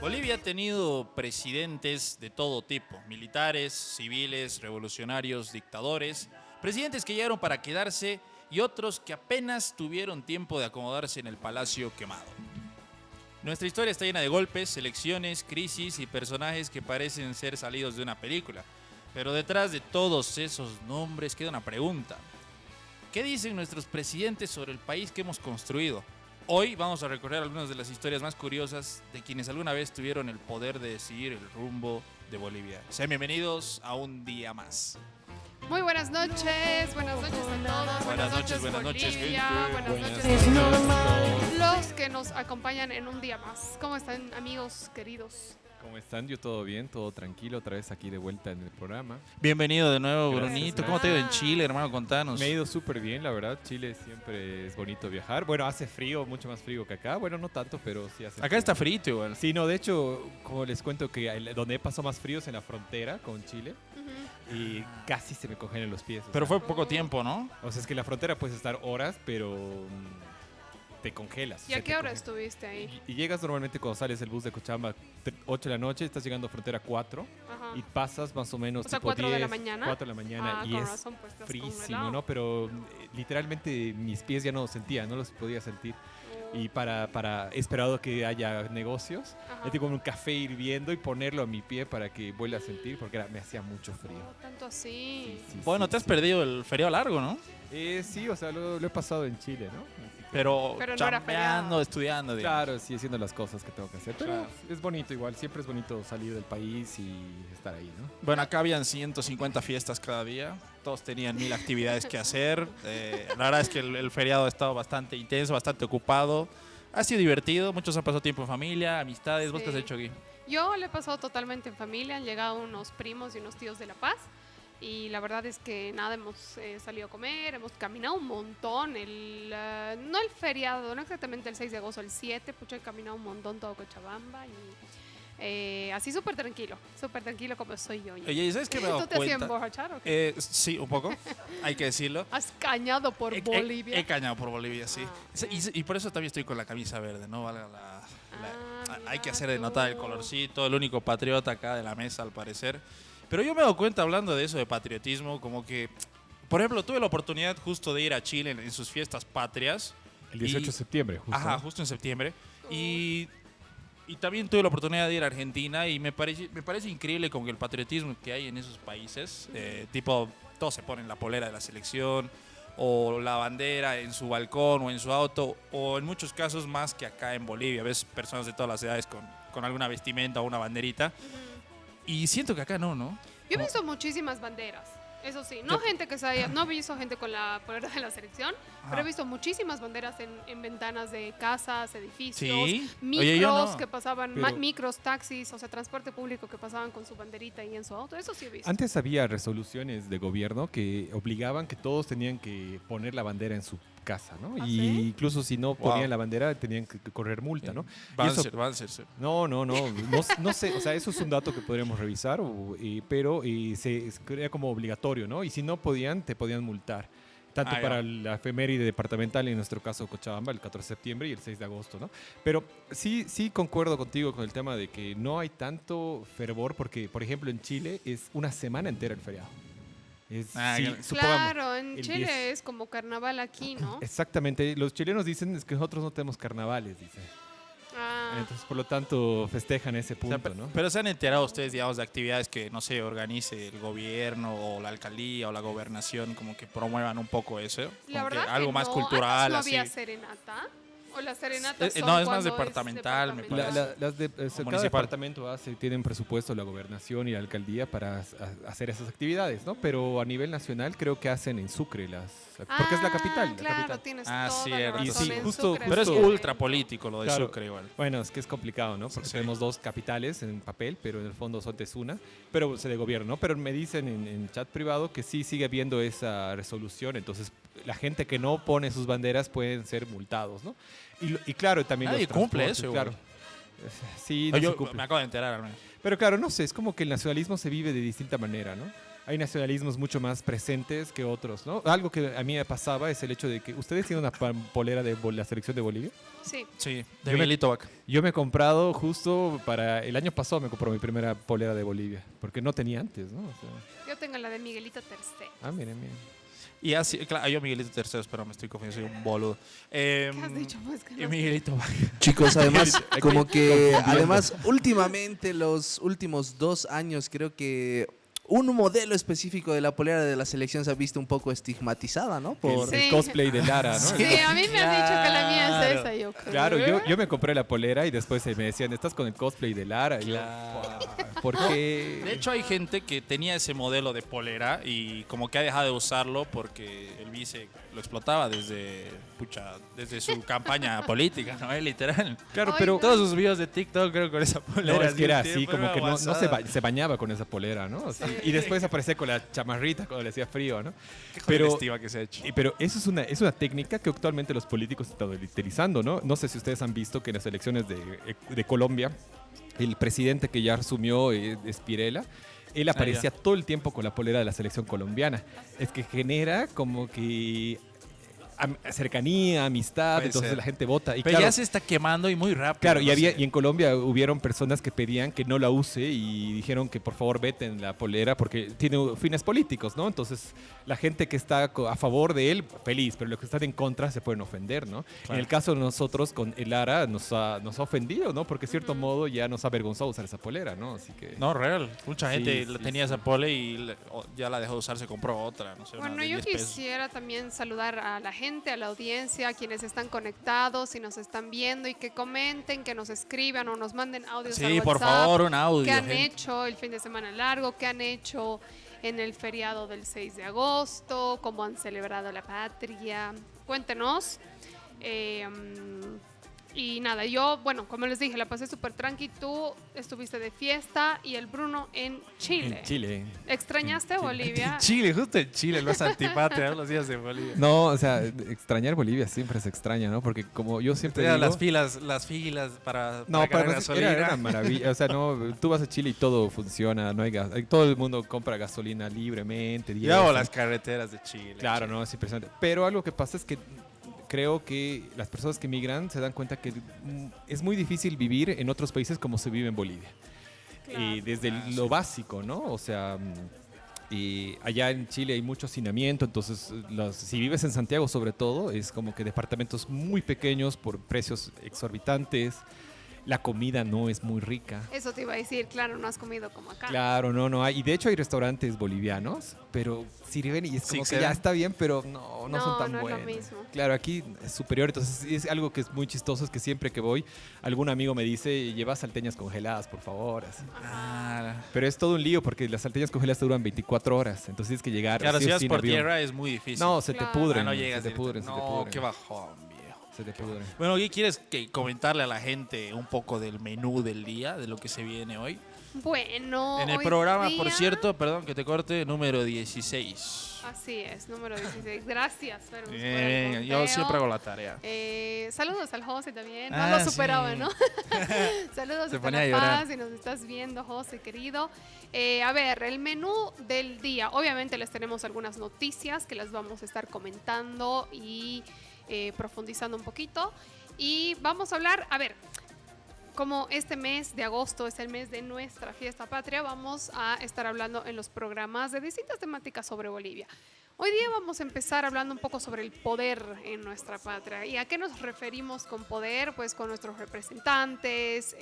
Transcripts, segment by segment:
Bolivia ha tenido presidentes de todo tipo, militares, civiles, revolucionarios, dictadores, presidentes que llegaron para quedarse y otros que apenas tuvieron tiempo de acomodarse en el palacio quemado. Nuestra historia está llena de golpes, elecciones, crisis y personajes que parecen ser salidos de una película. Pero detrás de todos esos nombres queda una pregunta. ¿Qué dicen nuestros presidentes sobre el país que hemos construido? Hoy vamos a recorrer algunas de las historias más curiosas de quienes alguna vez tuvieron el poder de decidir el rumbo de Bolivia. Sean bienvenidos a un día más. Muy buenas noches a todos. Buenas noches, Bolivia, gente. buenas Buenas noches a noches. todos los que nos acompañan en un día más. ¿Cómo están, amigos queridos? ¿Cómo están? Yo todo bien, todo tranquilo, otra vez aquí de vuelta en el programa. Bienvenido de nuevo, Gracias, Brunito. gracias. ¿Cómo te ha ido en Chile, hermano? Contanos. Me ha ido súper bien, la verdad. Chile siempre es bonito viajar. Bueno, hace frío, mucho más frío que acá. Bueno, no tanto, pero sí hace Acá frío. está frito igual. Sí, no, de hecho, como les cuento que donde he pasado más frío es en la frontera con Chile y casi se me congelan los pies. Pero fue poco tiempo, ¿no? O sea, es que en la frontera puedes estar horas, pero te congelas. ¿Y a qué hora estuviste ahí? Y llegas normalmente cuando sales del bus de Cochabamba 8 de la noche, estás llegando a frontera 4 Ajá. y pasas más o menos O sea, tipo 4 de la 10, mañana. 4 de la mañana Ah, y con es razón, pues estás frísimo, congelado. ¿no? Pero literalmente mis pies ya no los sentía, no los podía sentir. Y para esperado que haya negocios, Ajá. he tenido un café hirviendo y ponerlo a mi pie para que vuelva a sentir porque me hacía mucho frío. No tanto así. Sí, Bueno, sí, te has sí. perdido el feriado largo, ¿no? Sí, o sea, lo he pasado en Chile, ¿no? Así que- Pero Pero no era chambeando, feriado. estudiando. digamos. Claro, sí, haciendo las cosas que tengo que hacer. Pero Claro. es bonito igual, siempre es bonito salir del país y estar ahí, ¿no? Bueno, acá habían 150 fiestas cada día. Todos tenían 1000 actividades que hacer. La verdad es que el feriado ha estado bastante intenso, bastante ocupado. Ha sido divertido. Muchos han pasado tiempo en familia, amistades. ¿Vos qué has Sí. hecho aquí? Yo le he pasado totalmente en familia, han llegado unos primos y unos tíos de La Paz y la verdad es que nada, hemos salido a comer, hemos caminado un montón, no el feriado, no exactamente el 6 de agosto, el 7, pucha, he caminado un montón todo Cochabamba y así súper tranquilo como soy yo. Oye, ¿y sabes qué me he dado ¿Tú te hacías cuenta? emborrachar o qué? Sí, un poco. Hay que decirlo. ¿Has cañado por Bolivia? He cañado por Bolivia, sí. Ah. Y por eso también estoy con la camisa verde, ¿no? Hay que mira hacer de notar el tú. colorcito, el único patriota acá de la mesa, al parecer. Pero yo me he dado cuenta, hablando de eso, de patriotismo, como que, por ejemplo, tuve la oportunidad justo de ir a Chile en sus fiestas patrias. El 18 de septiembre, justo. Ajá, ¿no? justo en septiembre. Y también tuve la oportunidad de ir a Argentina y me parece increíble como que el patriotismo que hay en esos países, tipo, todos se ponen la polera de la selección o la bandera en su balcón o en su auto, o en muchos casos más que acá en Bolivia. Ves personas de todas las edades con alguna vestimenta o una banderita. Y siento que acá no, ¿no? Yo he visto muchísimas banderas, eso sí. No gente que se haya, no he visto gente con la polera de la selección, pero he visto muchísimas banderas en ventanas de casas, edificios, Sí. micros Oye, yo no. que pasaban, Pero- micros, taxis, o sea, transporte público que pasaban con su banderita ahí en su auto. Eso sí he visto. Antes había resoluciones de gobierno que obligaban que todos tenían que poner la bandera en su casa, ¿no? ¿Ah, y sí? incluso si no Wow. ponían la bandera tenían que correr multa, ¿no? Y eso- Banzer, sí. no sé, o sea, eso es un dato que podríamos revisar, pero se crea como obligatorio, ¿no? Y si no podían, te podían multar. Tanto Ah, ya. para la efeméride departamental, en nuestro caso Cochabamba, el 14 de septiembre y el 6 de agosto, ¿no? Pero sí concuerdo contigo con el tema de que no hay tanto fervor porque, por ejemplo, en Chile es una semana entera el feriado. Supongamos, Claro, en el Chile 10. es como carnaval aquí, ¿no? Exactamente, los chilenos dicen es que nosotros no tenemos carnavales, dicen. Ah, Entonces, por lo tanto, festejan ese O sea, punto, ¿no? Pero se han enterado ustedes, digamos, de actividades que, no sé, organice el gobierno o la alcaldía o la gobernación, como que promuevan un poco eso. la como que verdad algo que más no. cultural, ¿Antes no así. había serenata? ¿O las serenatas No, son es más cuando departamental, me departamental? parece. Cada municipal. departamento tienen presupuesto la gobernación y la alcaldía para hacer esas actividades, ¿no? Pero a nivel nacional creo que hacen en Sucre porque es la capital. Claro, la capital. tienes Ah, toda cierto. la Y razón. sí, en justo- Sucre Pero es sí. ultra político lo de Claro. Sucre igual. Bueno, es que es complicado, ¿no? Porque Sí. tenemos dos capitales en papel, pero en el fondo son es una, pero se de gobierno, ¿no? Pero me dicen en chat privado que sí sigue habiendo esa resolución, entonces la gente que no pone sus banderas pueden ser multados, ¿no? Y claro, también Nadie los cumple transportes, eso, claro. Sí, no Yo se cumple. me acabo de enterar, al menos. Pero claro, no sé, es como que el nacionalismo se vive de distinta manera, ¿no? hay nacionalismos mucho más presentes que otros, ¿no? Algo que a mí me pasaba es el hecho de que ustedes tienen una polera de la selección de Bolivia. Sí. Sí, de Yo me- Miguelito Vaca. Yo me he comprado justo para el año pasado, me compró mi primera polera de Bolivia, porque no tenía antes, ¿no? O sea, Yo tengo la de Miguelito Tercero. miren, miren. Y así, claro, yo Miguelito tercero, pero me estoy confundiendo, soy un boludo. ¿Qué has dicho? Pues que Y no sé. Miguelito Vaca. Chicos, además, como que, confundiendo. además, últimamente, los últimos 2 años, creo que un modelo específico de la polera de la selección se ha visto un poco estigmatizada, ¿no? El, Sí. el cosplay de Lara, ¿no? Sí, a mí me has dicho que la mía es Claro. esa, yo creo. Claro, yo me compré la polera y después me decían, estás con el cosplay de Lara. Y yo, ¿por qué? De hecho, hay gente que tenía ese modelo de polera y como que ha dejado de usarlo porque el vice lo explotaba desde su campaña política, ¿no? Literal. Claro, Ay, pero no. Todos sus videos de TikTok creo con esa polera. no, es que era Sí, así, fue como una que no guasada. se bañaba con esa polera, ¿no? O sea, Sí. Y después aparecía con la chamarrita cuando le hacía frío, ¿no? Qué Pero- festiva que se ha hecho. Pero eso es una técnica que actualmente los políticos están utilizando, ¿no? No sé si ustedes han visto que en las elecciones de Colombia, el presidente que ya asumió, Spirella, él aparecía todo el tiempo con la polera de la selección colombiana. Es que genera como que cercanía, amistad, Puede entonces ser. la gente vota. Y Pero claro, ya se está quemando y muy rápido. claro, y, no había, sé. y en Colombia hubieron personas que pedían que no la use y dijeron que por favor veten la polera porque tiene fines políticos, ¿no? Entonces la gente que está a favor de él, feliz, pero los que están en contra se pueden ofender, ¿no? Claro. En el caso de nosotros con el Lara nos ha ofendido, ¿no? Porque de cierto modo ya nos ha avergonzado usar esa polera, ¿no? Así que... No, real. Mucha Sí, gente sí, tenía sí. esa pole y ya la dejó de usar, se compró otra. No sé, una Bueno, de yo 10 pesos. quisiera también saludar a la gente, a la audiencia, a quienes están conectados y nos están viendo y que comenten, que nos escriban o nos manden audios al Sí, por WhatsApp. favor, un audio. ¿Qué han gente. hecho el fin de semana largo? ¿Qué han hecho en el feriado del 6 de agosto? ¿Cómo han celebrado la patria? Cuéntenos. Y nada, yo, bueno, como les dije, la pasé súper tranqui. Tú estuviste de fiesta y el Bruno en Chile. En Chile. ¿Extrañaste En Chile. Bolivia? Chile, justo en Chile, los antipatria, los días de Bolivia. No, o sea, extrañar Bolivia siempre se extraña, ¿no? Porque como yo siempre Tenía digo... las filas para No, cargar para nosotros era gasolina. una maravilla. O sea, no, tú vas a Chile y todo funciona, no hay gas. Todo el mundo compra gasolina libremente. Y hago diésel. las carreteras de Chile. Claro, no, es impresionante. Pero algo que pasa es que creo que las personas que migran se dan cuenta que es muy difícil vivir en otros países como se vive en Bolivia. Claro. Desde lo básico, ¿no? O sea, y allá en Chile hay mucho hacinamiento, entonces si vives en Santiago sobre todo, es como que departamentos muy pequeños por precios exorbitantes. La comida no es muy rica. Eso te iba a decir, claro, no has comido como acá. Claro, no hay. Y de hecho hay restaurantes bolivianos, pero sirven y es como Sí, que ya ¿será? está bien, pero no son tan no es lo buenos. mismo. Claro, aquí es superior. Entonces es algo que es muy chistoso, es que siempre que voy, algún amigo me dice, lleva salteñas congeladas, por favor. Así. Ah, Pero es todo un lío porque las salteñas congeladas te duran 24 horas. Entonces tienes que llegar. claro, sí si o vas sí en por avión. tierra es muy difícil. No, se te Claro. pudren. no llegas se te pudren, se te No, pudren. qué bajón, viejo. Se te pudren. Bueno, ¿qué quieres comentarle a la gente un poco del menú del día, de lo que se viene hoy? Bueno, En el hoy programa, por día- cierto, perdón que te corte, número 16. Así es, número 16. Gracias, Ferus, por el Bien, yo conteo. siempre hago la tarea. Saludos al José también. No Ah, lo superaba, sí. ¿no? Saludos Se desde ponía a La llorar. Paz, si nos estás viendo, José, querido. A ver, el menú del día. Obviamente les tenemos algunas noticias que las vamos a estar comentando y profundizando un poquito. Y vamos a hablar, a ver, como este mes de agosto es el mes de nuestra fiesta patria, vamos a estar hablando en los programas de distintas temáticas sobre Bolivia. Hoy día vamos a empezar hablando un poco sobre el poder en nuestra patria. ¿Y a qué nos referimos con poder? Pues con nuestros representantes,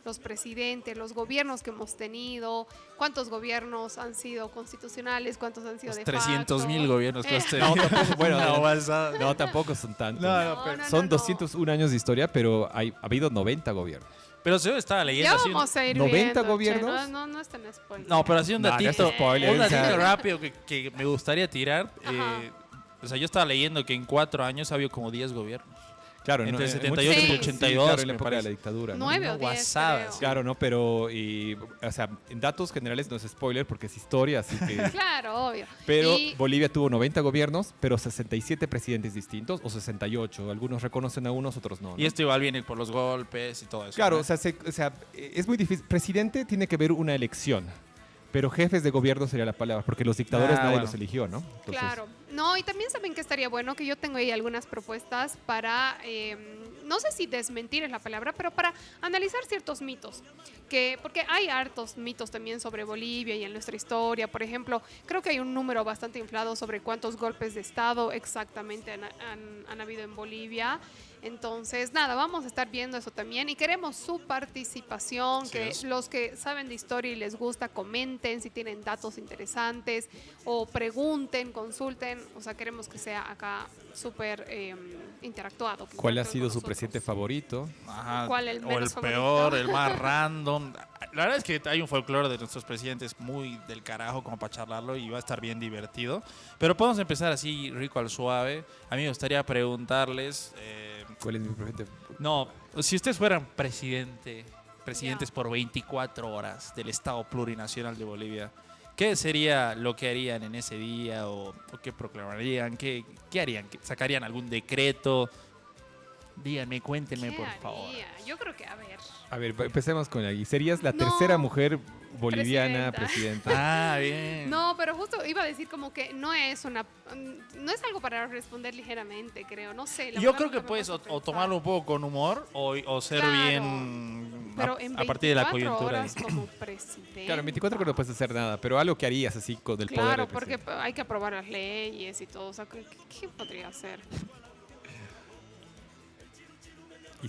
los presidentes, los gobiernos que hemos tenido, cuántos gobiernos han sido constitucionales, cuántos han sido Los de 300.000 facto. gobiernos que has No, tenido. tampoco, bueno, Una no, guasada. no, tampoco son tantos. No, No, no, Son no. 201 años de historia, pero ha habido 90 gobiernos. Pero yo estaba leyendo Ya así. vamos a ir 90 viendo, che, gobiernos. no están spoiler. No, pero así un No, no datito, es spoiler, un o sea- datito rápido que me gustaría tirar. Ajá. O sea, yo estaba leyendo que en 4 años ha habido como 10 gobiernos. Claro, Entre en 78 y muchos- 82, claro, en la me época de parece. la dictadura. ¿no? 9 Una o 10, guasada, creo. sí. Claro, ¿no? Pero, o sea, en datos generales no es spoiler porque es historia, así que... Claro, obvio. Pero Y- Bolivia tuvo 90 gobiernos, pero 67 presidentes distintos, o 68. Algunos reconocen a unos, otros no. ¿no? Y esto igual viene por los golpes y todo eso. Claro, ¿no? o sea, es muy difícil. Presidente tiene que ver una elección. Pero jefes de gobierno sería la palabra, porque los dictadores nadie bueno. los eligió, ¿no? Entonces, Claro. No, y también saben que estaría bueno que yo tengo ahí algunas propuestas para, no sé si desmentir es la palabra, pero para analizar ciertos mitos. Porque hay hartos mitos también sobre Bolivia y en nuestra historia. Por ejemplo, creo que hay un número bastante inflado sobre cuántos golpes de Estado exactamente han habido en Bolivia. Entonces, nada, vamos a estar viendo eso también y queremos su participación, Así que es. los que saben de historia y les gusta comenten si tienen datos interesantes o pregunten, consulten, o sea, queremos que sea acá súper interactuado. que ¿cuál ha interactúen sido con su nosotros. presidente favorito? Ajá, ¿Cuál el o el menos favorito? peor, el más random. La verdad es que hay un folclore de nuestros presidentes muy del carajo como para charlarlo y va a estar bien divertido. Pero podemos empezar así rico al suave. A mí me gustaría preguntarles, ¿Cuál es mi presidente? no, si ustedes fueran presidentes por 24 horas del Estado Plurinacional de Bolivia, ¿qué sería lo que harían en ese día o qué proclamarían? ¿Qué harían? ¿Sacarían algún decreto? Díganme, cuéntenme, ¿Qué por favor. haría? Yo creo que, a ver. A ver, empecemos con ahí. Serías la No. tercera mujer boliviana presidenta. Ah, bien. No, pero justo iba a decir como que no es algo para responder ligeramente, creo, no sé. la Yo verdad creo nunca que me he puedes puesto a o pensar. tomarlo un poco con humor o ser Claro, bien Pero en a partir de la 24 coyuntura. horas como presidente. Claro, en 24 horas no puedes hacer nada, pero algo que harías así con el poder. Claro, del porque presidente. hay que aprobar las leyes y todo. O sea, ¿qué podría hacer? Y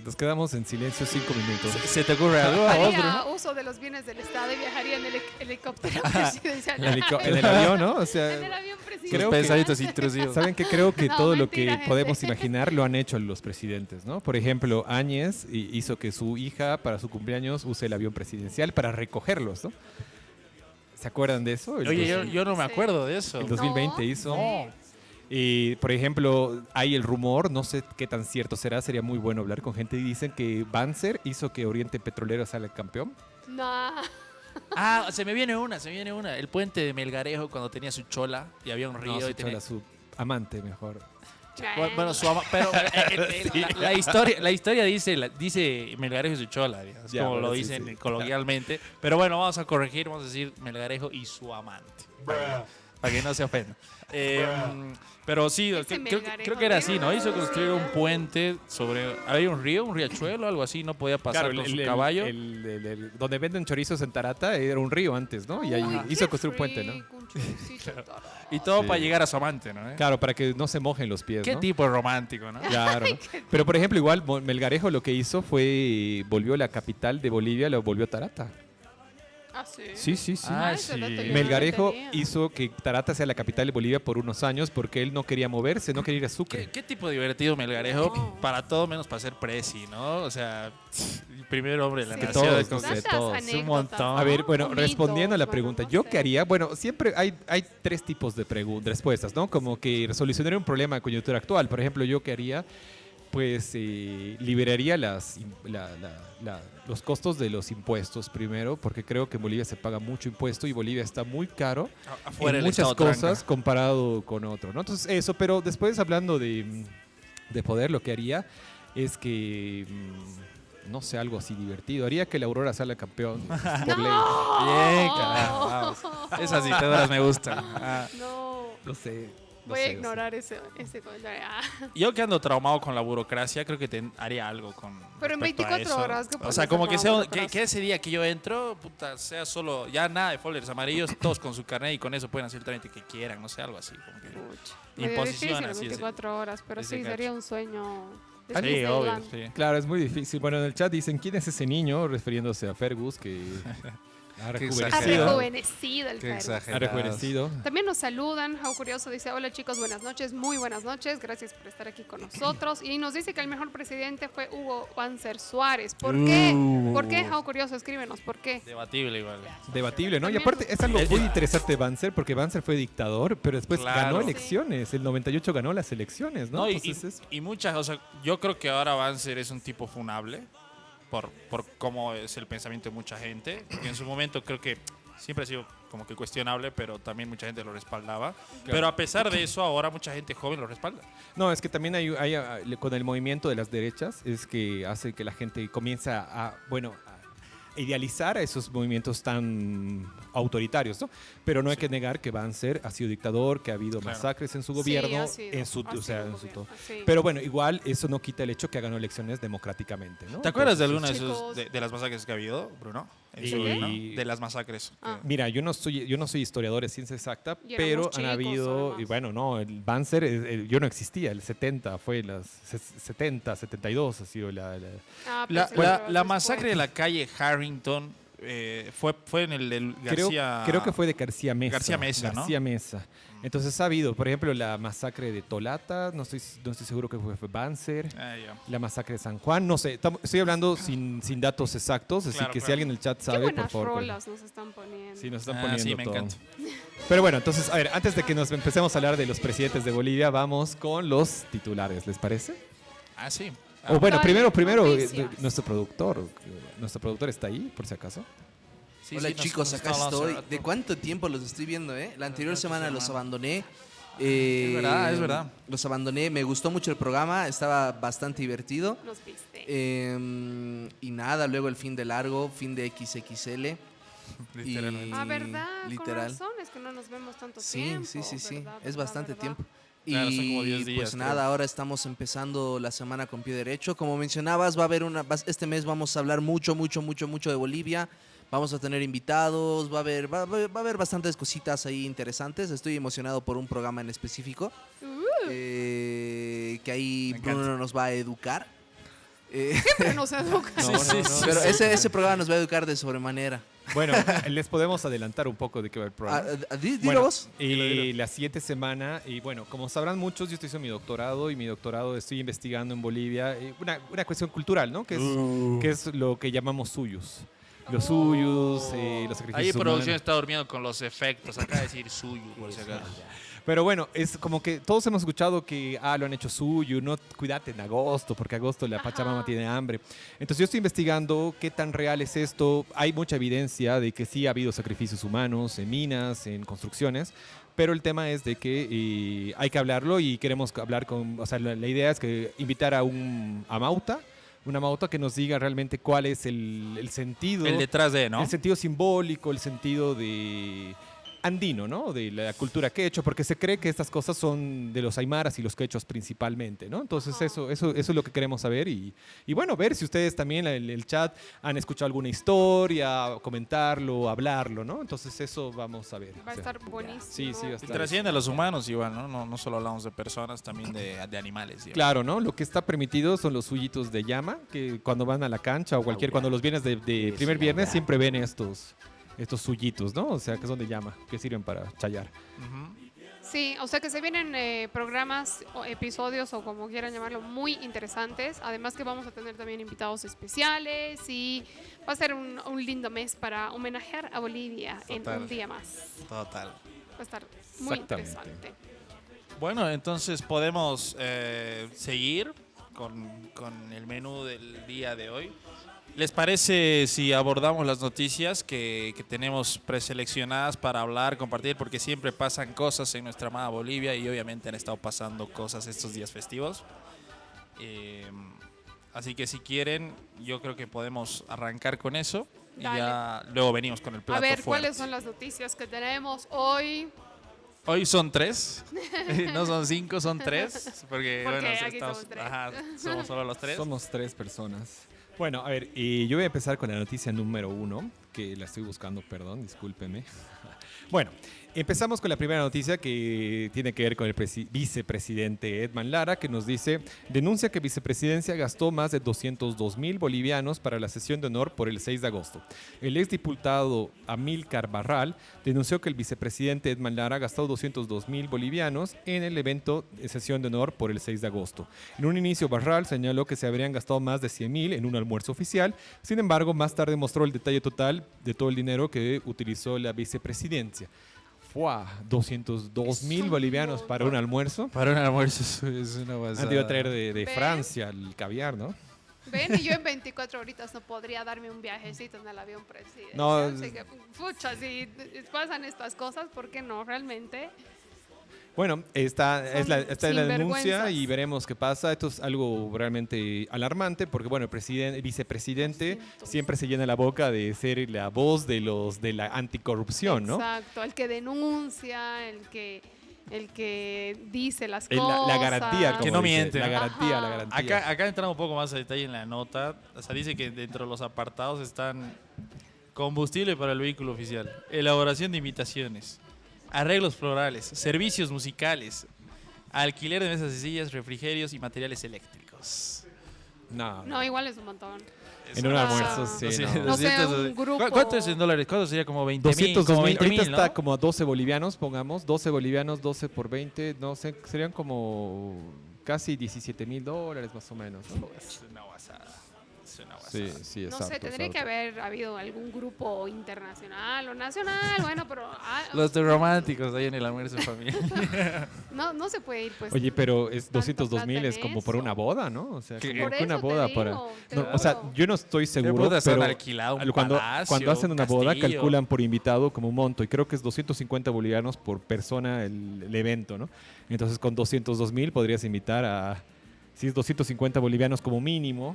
nos quedamos en silencio 5 minutos. ¿Se te ocurre algo a vos, Haría Bruno? uso de los bienes del Estado y viajaría en el helicóptero presidencial. En el avión, ¿no? O En el sea, avión presidencial. creo que- Pensaditos intrusivos. ¿saben qué? Creo que No, todo lo mentira, que gente. podemos imaginar lo han hecho los presidentes, ¿no? Por ejemplo, Áñez hizo que su hija para su cumpleaños use el avión presidencial para recogerlos, ¿no? ¿Se acuerdan de eso? Oye, yo no me Sí. acuerdo de eso. El 2020 No, hizo. sí. Y, por ejemplo, hay el rumor, no sé qué tan cierto será, sería muy bueno hablar con gente y dicen que Banzer hizo que Oriente Petrolero salga campeón. No. Ah, se me viene una. El puente de Melgarejo cuando tenía su chola y había un río. No, su y tenía- chola, su amante mejor. Bueno, pero la historia dice Melgarejo y su chola, digamos, Ya, como bueno, lo sí, dicen sí. coloquialmente. Pero bueno, vamos a corregir, vamos a decir Melgarejo y su amante. Para que no se ofenda. Pero sí, Ese Melgarejo, creo que era así, ¿no? ¿no? Hizo construir un puente sobre... Había un río, un riachuelo, algo así, no podía pasar con su caballo. Donde venden chorizos en Tarata era un río antes, ¿no? Y ahí Uy, hizo qué construir un puente, ¿no? freak, un choricito tarado. Y todo Sí. para llegar a su amante, ¿no? Claro, para que no se mojen los pies, Qué ¿no? tipo romántico, ¿no? Claro, ¿no? Pero por ejemplo, igual Melgarejo lo que hizo fue volvió la capital de Bolivia, lo volvió Tarata. Ah, sí. Sí, sí, sí. Ah, ese sí. dato yo no lo Melgarejo tenía. hizo que Tarata sea la capital de Bolivia por unos años porque él no quería moverse, no quería ir a Sucre. ¿Qué tipo divertido Melgarejo? No. Para todo menos para ser presi, ¿no? O sea, el primer hombre de la Sí. nación. Todos, es como no que- sé, Tantas todos. anécdotas, Un montón. A ver, bueno, O respondiendo a la mitos, pregunta, bueno, ¿yo no sé. qué haría? Bueno, siempre hay tres tipos de respuestas, ¿no? Como que solucionar un problema de coyuntura actual. Por ejemplo, ¿yo qué haría? Pues liberaría los costos de los impuestos primero, porque creo que en Bolivia se paga mucho impuesto y Bolivia está muy caro Afuera en el muchas Estado cosas tranca. comparado con otro, ¿no? Entonces eso, pero después hablando de poder, lo que haría es que, no sé, algo así divertido. Haría que la Aurora salga campeón por ley. Bien, carajo. vamos. Esas dictaduras me gustan. Ah. No. No sé. no Voy a sé, ignorar ese comentario. Ah. Yo que ando traumado con la burocracia, creo que haría algo con. Pero en respecto a 24 eso. horas, ¿qué O puedes sea, hacer como con que la sea burocracia? que ese día que yo entro, puta, sea solo, ya nada de folders amarillos, todos con su carnet y con eso pueden hacer el trámite que quieran, no sé, algo así. Como que Pucha. Medio imposición difícil, así. 24 horas, pero ese sí, cacho. sería un sueño. de Sí, obvio, Disneyland. sí. Claro, es muy difícil. Bueno, en el chat dicen, ¿quién es ese niño? Refiriéndose a Fergus, que ha Qué Ha rejuvenecido. rejuvenecido el Qué Fergus. exagerado. Ha rejuvenecido. También nos saludan. Jau Curioso dice: hola chicos, buenas noches, muy buenas noches. Gracias por estar aquí con nosotros. Y nos dice que el mejor presidente fue Hugo Banzer Suárez. ¿Por qué? ¿Por qué, Jau Curioso? Escríbenos, ¿por qué? Debatible igual. Debatible, ¿no? Y También- aparte es algo muy interesante de Banzer, porque Banzer fue dictador, pero después Claro. ganó Sí. elecciones. El 98 ganó las elecciones, ¿no? No, Entonces y muchas, o sea, yo creo que ahora Banzer es un tipo funable por cómo es el pensamiento de mucha gente. Y en su momento creo que siempre ha sido como que cuestionable, pero también mucha gente lo respaldaba. Pero a pesar de eso, ahora mucha gente joven lo respalda. No, es que también con el movimiento de las derechas, es que hace que la gente comienza a, bueno, idealizar a esos movimientos tan autoritarios, ¿no? Pero no hay que negar que Banzer ha sido dictador, que ha habido Claro. masacres en su Sí, gobierno, ha sido, en su, ha o sea, sido en su todo. gobierno, sí. Pero bueno, igual eso no quita el hecho que ha ganado elecciones democráticamente, ¿no? ¿Te acuerdas de Entonces, alguna de, Chicos. de las masacres que ha habido, Bruno? En Y- su gobierno, de las masacres. Ah. Mira, yo no soy historiador de ciencia exacta, Y éramos pero han chicos, habido, además. y bueno, no, el Banzer, yo no existía, el 70 fue las 70, 72 ha sido Ah, La, pensé que la- ibas la después. masacre de la calle Harrington fue en el García... creo que fue de García Mesa. García Mesa, ¿no? García Mesa. Entonces ha habido, por ejemplo, la masacre de Tolata, no estoy seguro que fue Banzer. Ah, ya. La masacre de San Juan, no sé, estoy hablando sin datos exactos, así Claro, que si claro. alguien en el chat Qué sabe, por buenas favor. rolas nos están poniendo. Sí, nos están Ah, poniendo sí, me todo. encanta. Pero bueno, entonces, a ver, antes de que nos empecemos a hablar de los presidentes de Bolivia, vamos con los titulares, ¿les parece? Ah, sí. O bueno, Dale, primero, noticias. nuestro productor está ahí, por si acaso. Sí, Hola sí, nos- chicos, nos acá está hablando hace estoy. rato. ¿De cuánto tiempo los estoy viendo, eh? La anterior Bastante semana los semana. abandoné. Es verdad, es verdad. Los abandoné, me gustó mucho el programa, estaba bastante divertido. Nos viste. Y nada, luego el fin de largo, fin de XXL. Literalmente. Ah, ¿verdad? literal. Con razón, es que no nos vemos tanto Sí, tiempo. sí. ¿Verdad, Es verdad, bastante verdad? tiempo. Claro, son como 10 Y días, pues creo. nada, ahora estamos empezando la semana con pie derecho. Como mencionabas, este mes vamos a hablar mucho de Bolivia. Vamos a tener invitados, va a haber bastantes cositas ahí interesantes. Estoy emocionado por un programa en específico que ahí Me encanta. Bruno nos va a educar. Siempre nos educan. Sí, sí, sí, Pero sí. ese programa nos va a educar de sobremanera. Bueno, les podemos adelantar un poco de qué va el programa. Dilo Bueno, vos. Y la siguiente semana, y bueno, como sabrán muchos, yo estoy haciendo mi doctorado y mi doctorado estoy investigando en Bolivia una cuestión cultural, ¿no? Que es lo que llamamos suyos. Los suyos, los sacrificios Ahí producción humanos. está durmiendo con los efectos. Acá de decir suyo, por si acaso. Pero bueno, es como que todos hemos escuchado que lo han hecho suyo, no cuídate en agosto, porque agosto la Pachamama tiene hambre. Entonces yo estoy investigando qué tan real es esto. Hay mucha evidencia de que sí ha habido sacrificios humanos en minas, en construcciones, pero el tema es de que hay que hablarlo y queremos hablar con, o sea, la idea es que invitar a una Mauta que nos diga realmente cuál es el sentido. El detrás de, ¿no? El sentido simbólico, el sentido de andino, ¿no? De la cultura quechua, porque se cree que estas cosas son de los aymaras y los quechos principalmente, ¿no? Entonces eso es lo que queremos saber y bueno, ver si ustedes también el chat han escuchado alguna historia, comentarlo, hablarlo, ¿no? Entonces eso vamos a ver. Va a estar buenísimo. Sí, va a Y estar. trasciende a los humanos igual, ¿no? No solo hablamos de personas, también de animales. digamos. Claro, ¿no? Lo que está permitido son los suyitos de llama, que cuando van a la cancha o cuando los viernes de primer viernes siempre ven estos suyitos, ¿no? O sea, que son de llama, que sirven para chayar. Ujú. Sí, o sea que se vienen programas o episodios o como quieran llamarlo muy interesantes. Además que vamos a tener también invitados especiales y va a ser un lindo mes para homenajear a Bolivia Total. en un día más. Total. Va a estar muy Exactamente. interesante. Bueno, entonces podemos seguir con el menú del día de hoy. ¿Les parece si abordamos las noticias que tenemos preseleccionadas para hablar, compartir? Porque siempre pasan cosas en nuestra amada Bolivia y obviamente han estado pasando cosas estos días festivos. Así que si quieren, yo creo que podemos arrancar con eso y Dale. ya luego venimos con el plato A ver, fuerte. ¿cuáles son las noticias que tenemos hoy? Hoy son 3, no son 5, son 3, porque Porque bueno, aquí somos tres. somos solo los 3. Somos 3 personas. Bueno, a ver, y yo voy a empezar con la noticia número 1, que la estoy buscando, perdón, discúlpeme. Bueno, empezamos con la primera noticia que tiene que ver con el vicepresidente Edman Lara, que nos dice, denuncia que vicepresidencia gastó más de 202.000 bolivianos para la sesión de honor por el 6 de agosto. El exdiputado Amílcar Barral denunció que el vicepresidente Edman Lara gastó 202.000 bolivianos en el evento de sesión de honor por el 6 de agosto. En un inicio, Barral señaló que se habrían gastado más de 100.000 en un almuerzo oficial. Sin embargo, más tarde mostró el detalle total de todo el dinero que utilizó la vicepresidencia. ¡Fua! 202.000 bolivianos para un almuerzo. Para un almuerzo es una Han ido a traer de ¿Ves? Francia el caviar, ¿no? Ven, y yo en 24 horitas no podría darme un viajecito en el avión presidencial. No, Así que, pucha, si pasan estas cosas, ¿por qué no? Realmente. Bueno, esta es la denuncia sinvergüenzas. y veremos qué pasa. Esto es algo realmente alarmante porque, bueno, el vicepresidente siempre se llena la boca de ser la voz de la anticorrupción, ¿no? Exacto, el que denuncia, el que dice las La cosas. garantía, como Que no dice, miente, La ¿no? garantía, la Ajá. garantía. Acá entrando un poco más a detalle en la nota, o sea, dice que dentro de los apartados están combustible para el vehículo oficial, elaboración de imitaciones, arreglos florales, servicios musicales, alquiler de mesas y sillas, refrigerios y materiales eléctricos. No, igual es un montón. En un Ah, almuerzo, sí. Sí, no. No sé, un grupo- ¿Cuánto es en dólares? ¿Cuánto sería? Como 20 mil. 200 Como 2000, 20 ahorita mil, está ¿no? como a 12 bolivianos, pongamos, 12 bolivianos, 12 por 20, no sé, serían como casi $17,000 más o menos, ¿no? Es una guasada. Es una guasada. Sí, sí, No exacto. sé, tendría que exacto. haber habido algún grupo internacional o nacional, bueno, pero Los de románticos ahí en el almuerzo en familia. no se puede ir pues. Oye, pero es tanta 200,000 plata es en como por eso. una boda, ¿no? O sea, ¿Qué? como Por que una eso te boda digo, para... te No, o sea, juro. yo no estoy seguro, putas han pero alquilado un cuando palacio, hacen una un boda castillo. calculan por invitado como un monto y creo que es 250 bolivianos por persona el evento, ¿no? Entonces con 202,000 podrías invitar a... Si es 250 bolivianos como mínimo,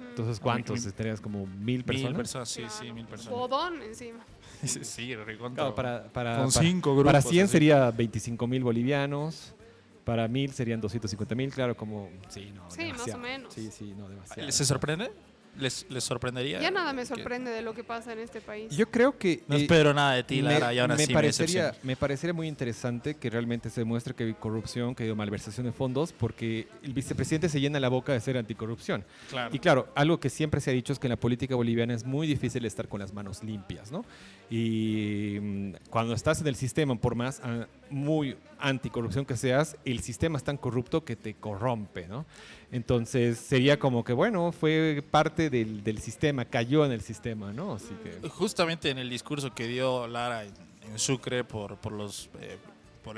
entonces ¿cuántos? Tendrías como 1,000 personas. 1000 personas, sí, sí, 1000 personas. Bodón encima. Sí, recontra. Claro, Con 5 grupos. para 100 así. sería 25,000 bolivianos. Para 1,000 serían 250,000, claro, como... Sí, no, Sí, más o demasiado. menos. Sí, sí, no, demasiado. ¿Se sorprende? ¿Les sorprendería? Ya nada me que- sorprende de lo que pasa en este país. Yo creo que... No espero nada de ti, me, Lara, y aún así me decepciona. me parecería muy interesante que realmente se demuestre que hay corrupción, que hay malversación de fondos, porque el vicepresidente se llena la boca de ser anticorrupción. Claro. Y claro, algo que siempre se ha dicho es que en la política boliviana es muy difícil estar con las manos limpias, ¿no? Y cuando estás en el sistema, por más muy anticorrupción que seas, el sistema es tan corrupto que te corrompe, ¿no? Entonces sería como que, bueno, fue parte del sistema, cayó en el sistema, ¿no? Así que... Justamente en el discurso que dio Lara en Sucre por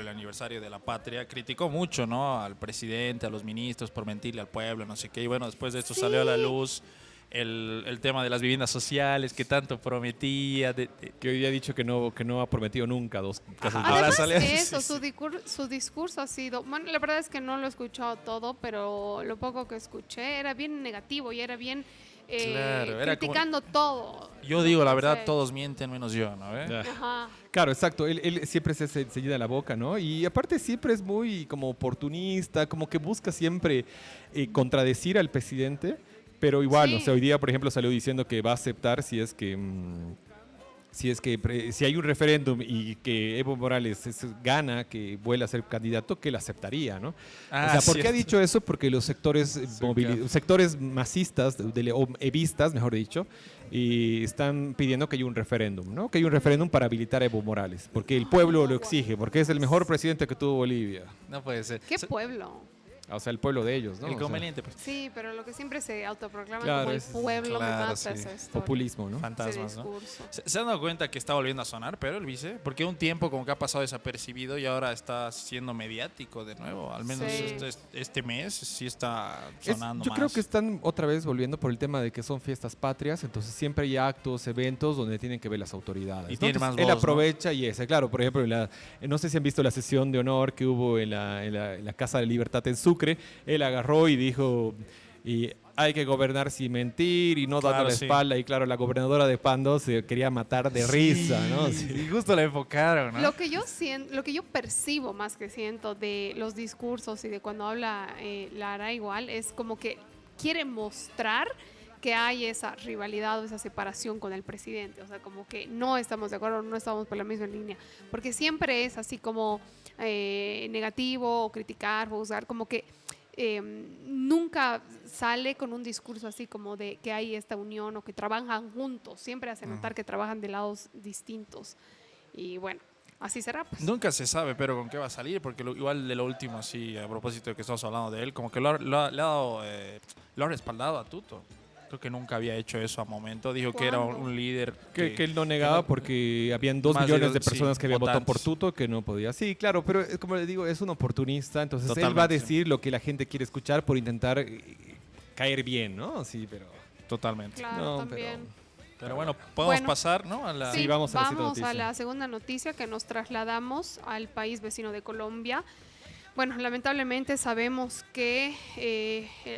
el aniversario de la patria, criticó mucho, ¿no? Al presidente, a los ministros por mentirle al pueblo, no sé qué. Y bueno, después de esto salió a la luz el tema de las viviendas sociales que tanto prometía. Que hoy día ha dicho que no ha prometido nunca dos casas. Ajá. Ahora Además sale- de eso, sí, sí. su discurso ha sido, bueno, la verdad es que no lo he escuchado todo, pero lo poco que escuché era bien negativo y era bien Claro, era como- criticando todo. Yo digo, la verdad, Entonces, todos mienten menos yo, ¿no? Ya. Ajá. Claro, exacto. Él siempre se llena la boca, ¿no? Y aparte siempre es muy como oportunista, como que busca siempre contradecir al presidente, pero igual, Sí. o sea, hoy día, por ejemplo, salió diciendo que va a aceptar si hay un referéndum y que Evo Morales gana, que vuelva a ser candidato, que él aceptaría, ¿no? Ah, o sea, ¿por qué ha cierto. dicho eso? Porque los sectores, claro. sectores masistas, o evistas, mejor dicho, y están pidiendo que haya un referéndum, ¿no? Que haya un referéndum para habilitar a Evo Morales, porque el pueblo lo exige, porque es el mejor presidente que tuvo Bolivia. No puede ser. ¿Qué pueblo? O sea, el pueblo de ellos, ¿no? El O sea, inconveniente, pues. Sí, pero lo que siempre se autoproclama Claro, como el es- pueblo claro, me mata sí. esa historia, populismo, ¿no? ese Fantasmas, ¿no? discurso. ¿Se han dado cuenta que está volviendo a sonar, pero el vice? Porque un tiempo como que ha pasado desapercibido y ahora está siendo mediático de nuevo. Al menos Sí. este mes sí está Es- sonando yo más. creo que están otra vez volviendo por el tema de que son fiestas patrias, entonces siempre hay actos, eventos donde tienen que ver las autoridades. Y ¿no? tiene Entonces, más él voz, ¿no? aprovecha y ese, claro, por ejemplo, no sé si han visto la sesión de honor que hubo en la Casa de Libertad en Sucre, él agarró y dijo, y hay que gobernar sin mentir y no dando Claro, la sí. espalda, y claro, la gobernadora de Pando se quería matar de risa, ¿no? Sí. Y justo la enfocaron, ¿no? Lo que yo siento, lo que yo percibo más que siento de los discursos y de cuando habla Lara igual, es como que quiere mostrar que hay esa rivalidad o esa separación con el presidente. O sea, como que no estamos de acuerdo, no estamos por la misma línea. Porque siempre es así como negativo, o criticar, juzgar, como que nunca sale con un discurso así como de que hay esta unión o que trabajan juntos. Siempre hace notar que trabajan de lados distintos. Y bueno, así será. Pues. Nunca se sabe, pero con qué va a salir, porque igual de lo último, así, a propósito de que estamos hablando de él, como que lo ha respaldado a Tuto. Creo que nunca había hecho eso a momento. Dijo que era ¿Cuándo? un líder Que él no negaba porque habían 2 más de millones de dos, sí, personas que habían votado por votantes. Tuto que no podía. Sí, claro, pero como le digo, es un oportunista, entonces él va a Totalmente, sí. decir lo que la gente quiere escuchar por intentar caer bien, ¿no? Sí, pero... Totalmente. Claro, No, también. Pero bueno, podemos Bueno. pasar, ¿no? A la... Sí, vamos a la siguiente vamos a noticia. la segunda noticia que nos trasladamos al país vecino de Colombia. Bueno, lamentablemente sabemos que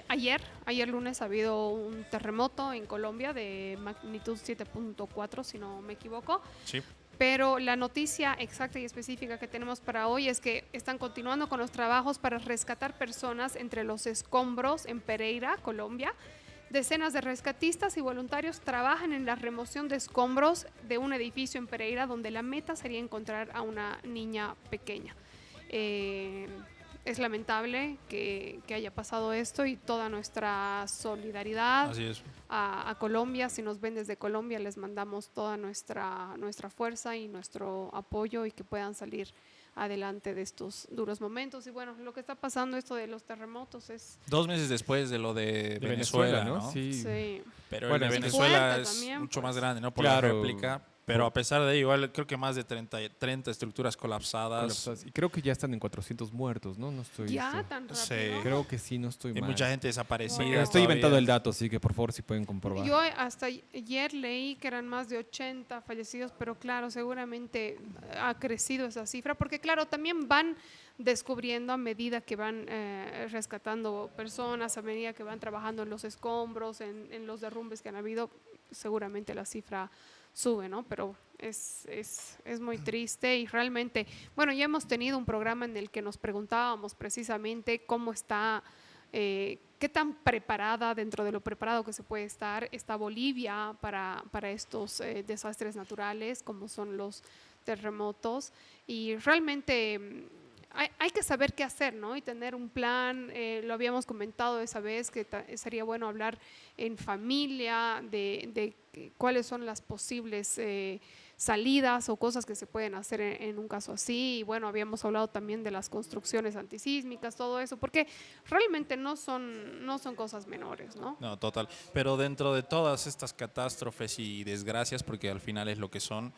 ayer lunes ha habido un terremoto en Colombia de magnitud 7.4, si no me equivoco. Sí. Pero la noticia exacta y específica que tenemos para hoy es que están continuando con los trabajos para rescatar personas entre los escombros en Pereira, Colombia. Decenas de rescatistas y voluntarios trabajan en la remoción de escombros de un edificio en Pereira donde la meta sería encontrar a una niña pequeña. Es lamentable que haya pasado esto y toda nuestra solidaridad Así es. a Colombia. Si nos ven desde Colombia, les mandamos toda nuestra fuerza y nuestro apoyo y que puedan salir adelante de estos duros momentos. Y bueno, lo que está pasando esto de los terremotos es... 2 meses después de lo de Venezuela, ¿no? Sí. Sí. Pero Bueno, el de es que Venezuela fuerte es también, mucho pues. más grande, ¿no? Por Claro. la réplica. Pero a pesar de ello, igual creo que más de 30 estructuras colapsadas. Y creo que ya están en 400 muertos, ¿no? No estoy... Ya tan rápido. Sí. Creo que sí, no estoy Hay mal. mucha gente desaparecida. Bueno. Estoy inventando todavía. el dato, así que por favor si pueden comprobar. Yo hasta ayer leí que eran más de 80 fallecidos, pero claro, seguramente ha crecido esa cifra, porque claro, también van descubriendo a medida que van rescatando personas, a medida que van trabajando en los escombros, en los derrumbes que han habido, seguramente la cifra sube, ¿no? Pero es muy triste y realmente, bueno, ya hemos tenido un programa en el que nos preguntábamos precisamente cómo está, qué tan preparada, dentro de lo preparado que se puede estar, está Bolivia para estos desastres naturales, como son los terremotos, y realmente... Hay que saber qué hacer, ¿no? Y tener un plan. Lo habíamos comentado esa vez, que sería bueno hablar en familia de cuáles son las posibles salidas o cosas que se pueden hacer en un caso así. Y bueno, habíamos hablado también de las construcciones antisísmicas, todo eso, porque realmente no son cosas menores, ¿no? No, total. Pero dentro de todas estas catástrofes y desgracias, porque al final es lo que son,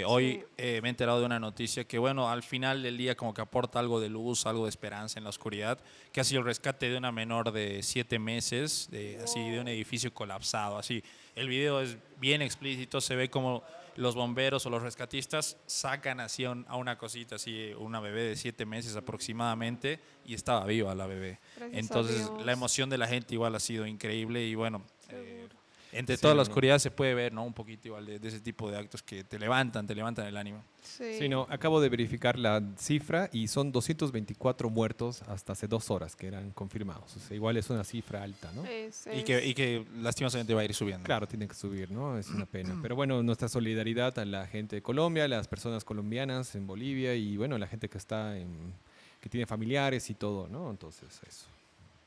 hoy me he enterado de una noticia que, bueno, al final del día como que aporta algo de luz, algo de esperanza en la oscuridad, que ha sido el rescate de una menor de 7 meses, así de un edificio colapsado. Así, el video es bien explícito, se ve como los bomberos o los rescatistas sacan así a una cosita, así una bebé de 7 meses aproximadamente, y estaba viva la bebé. Gracias a Entonces, Dios. la emoción de la gente igual ha sido increíble y bueno, Seguro. entre Sí, toda la no. oscuridad se puede ver, ¿no? Un poquito igual de ese tipo de actos que te levantan el ánimo. Sí. Sí, no, acabo de verificar la cifra y son 224 muertos hasta hace 2 horas que eran confirmados. O sea, igual es una cifra alta, ¿no? Y que lastimosamente va a ir subiendo. Claro, tiene que subir, ¿no? Es una pena. Pero bueno, nuestra solidaridad a la gente de Colombia, a las personas colombianas en Bolivia y bueno, la gente que está que tiene familiares y todo, ¿no? Entonces, eso.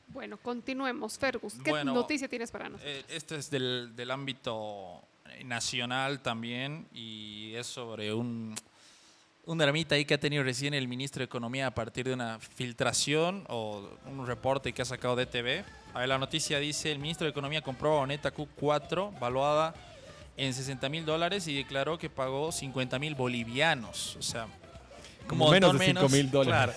Bueno, continuemos. Fergus, ¿qué Bueno, noticia tienes para nosotros? Este es del ámbito nacional también y es sobre un dramita ahí que ha tenido recién el ministro de Economía a partir de una filtración o un reporte que ha sacado DTV. A ver, la noticia dice, el ministro de Economía compró avioneta Q4 valuada en $60,000 y declaró que pagó 50,000 bolivianos. O sea, Como menos de $5,000. Claro.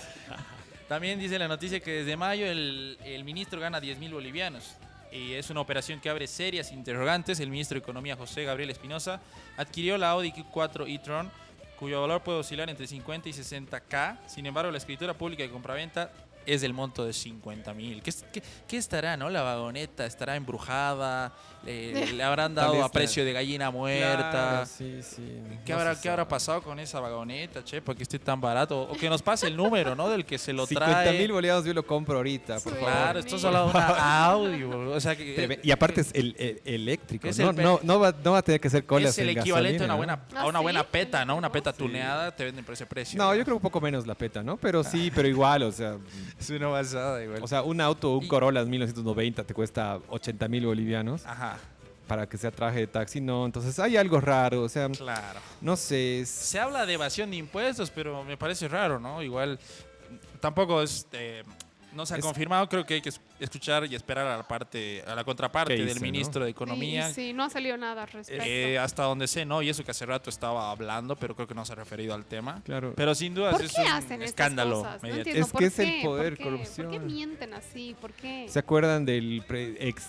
También dice la noticia que desde mayo el ministro gana 10,000 bolivianos. Y es una operación que abre serias interrogantes. El ministro de Economía, José Gabriel Espinosa, adquirió la Audi Q4 e-tron, cuyo valor puede oscilar entre 50 y 60K. Sin embargo, la escritura pública de compraventa es del monto de 50,000. ¿Qué estará, no? La vagoneta estará embrujada, le habrán Tal dado vez a precio de gallina muerta. Claro, sí, sí. ¿Qué No habrá, se qué habrá sabe. pasado con esa vagoneta, che? ¿Por qué esté tan barato? O que nos pase el número, ¿no? Del que se lo 50,000 trae. bolivianos yo lo compro ahorita, por Sí. favor. Claro, estamos hablando de una Audi, boludo. O sea, que, Y aparte es el eléctrico, Es ¿no? el pe- No va a tener que hacer colas es el en equivalente a gasolina, una ¿no? buena, ¿Ah, sí? peta, ¿no? Una peta Sí. tuneada, te venden por ese precio. No, yo creo un poco menos la peta, ¿no? Pero sí, pero igual, o sea, Es una basada igual. un auto, un Y- Corolla 1990 te cuesta 80,000 bolivianos Ajá, para que sea traje de taxi, no. Entonces hay algo raro, o sea, claro. no sé. Se habla de evasión de impuestos, pero me parece raro, ¿no? Igual tampoco no se ha Es- confirmado. Creo que hay que escuchar y esperar a la contraparte ¿Qué del dice, ministro de Economía. Sí, no ha salido nada al respecto. Hasta donde sé, ¿no? Y eso que hace rato estaba hablando, pero creo que no se ha referido al tema. Claro. Pero sin duda ¿Por es qué un hacen escándalo estas cosas? No mediático. entiendo Es por que es el qué, poder, ¿por qué? corrupción. ¿Por qué mienten así? ¿Por qué? ¿Se acuerdan del ex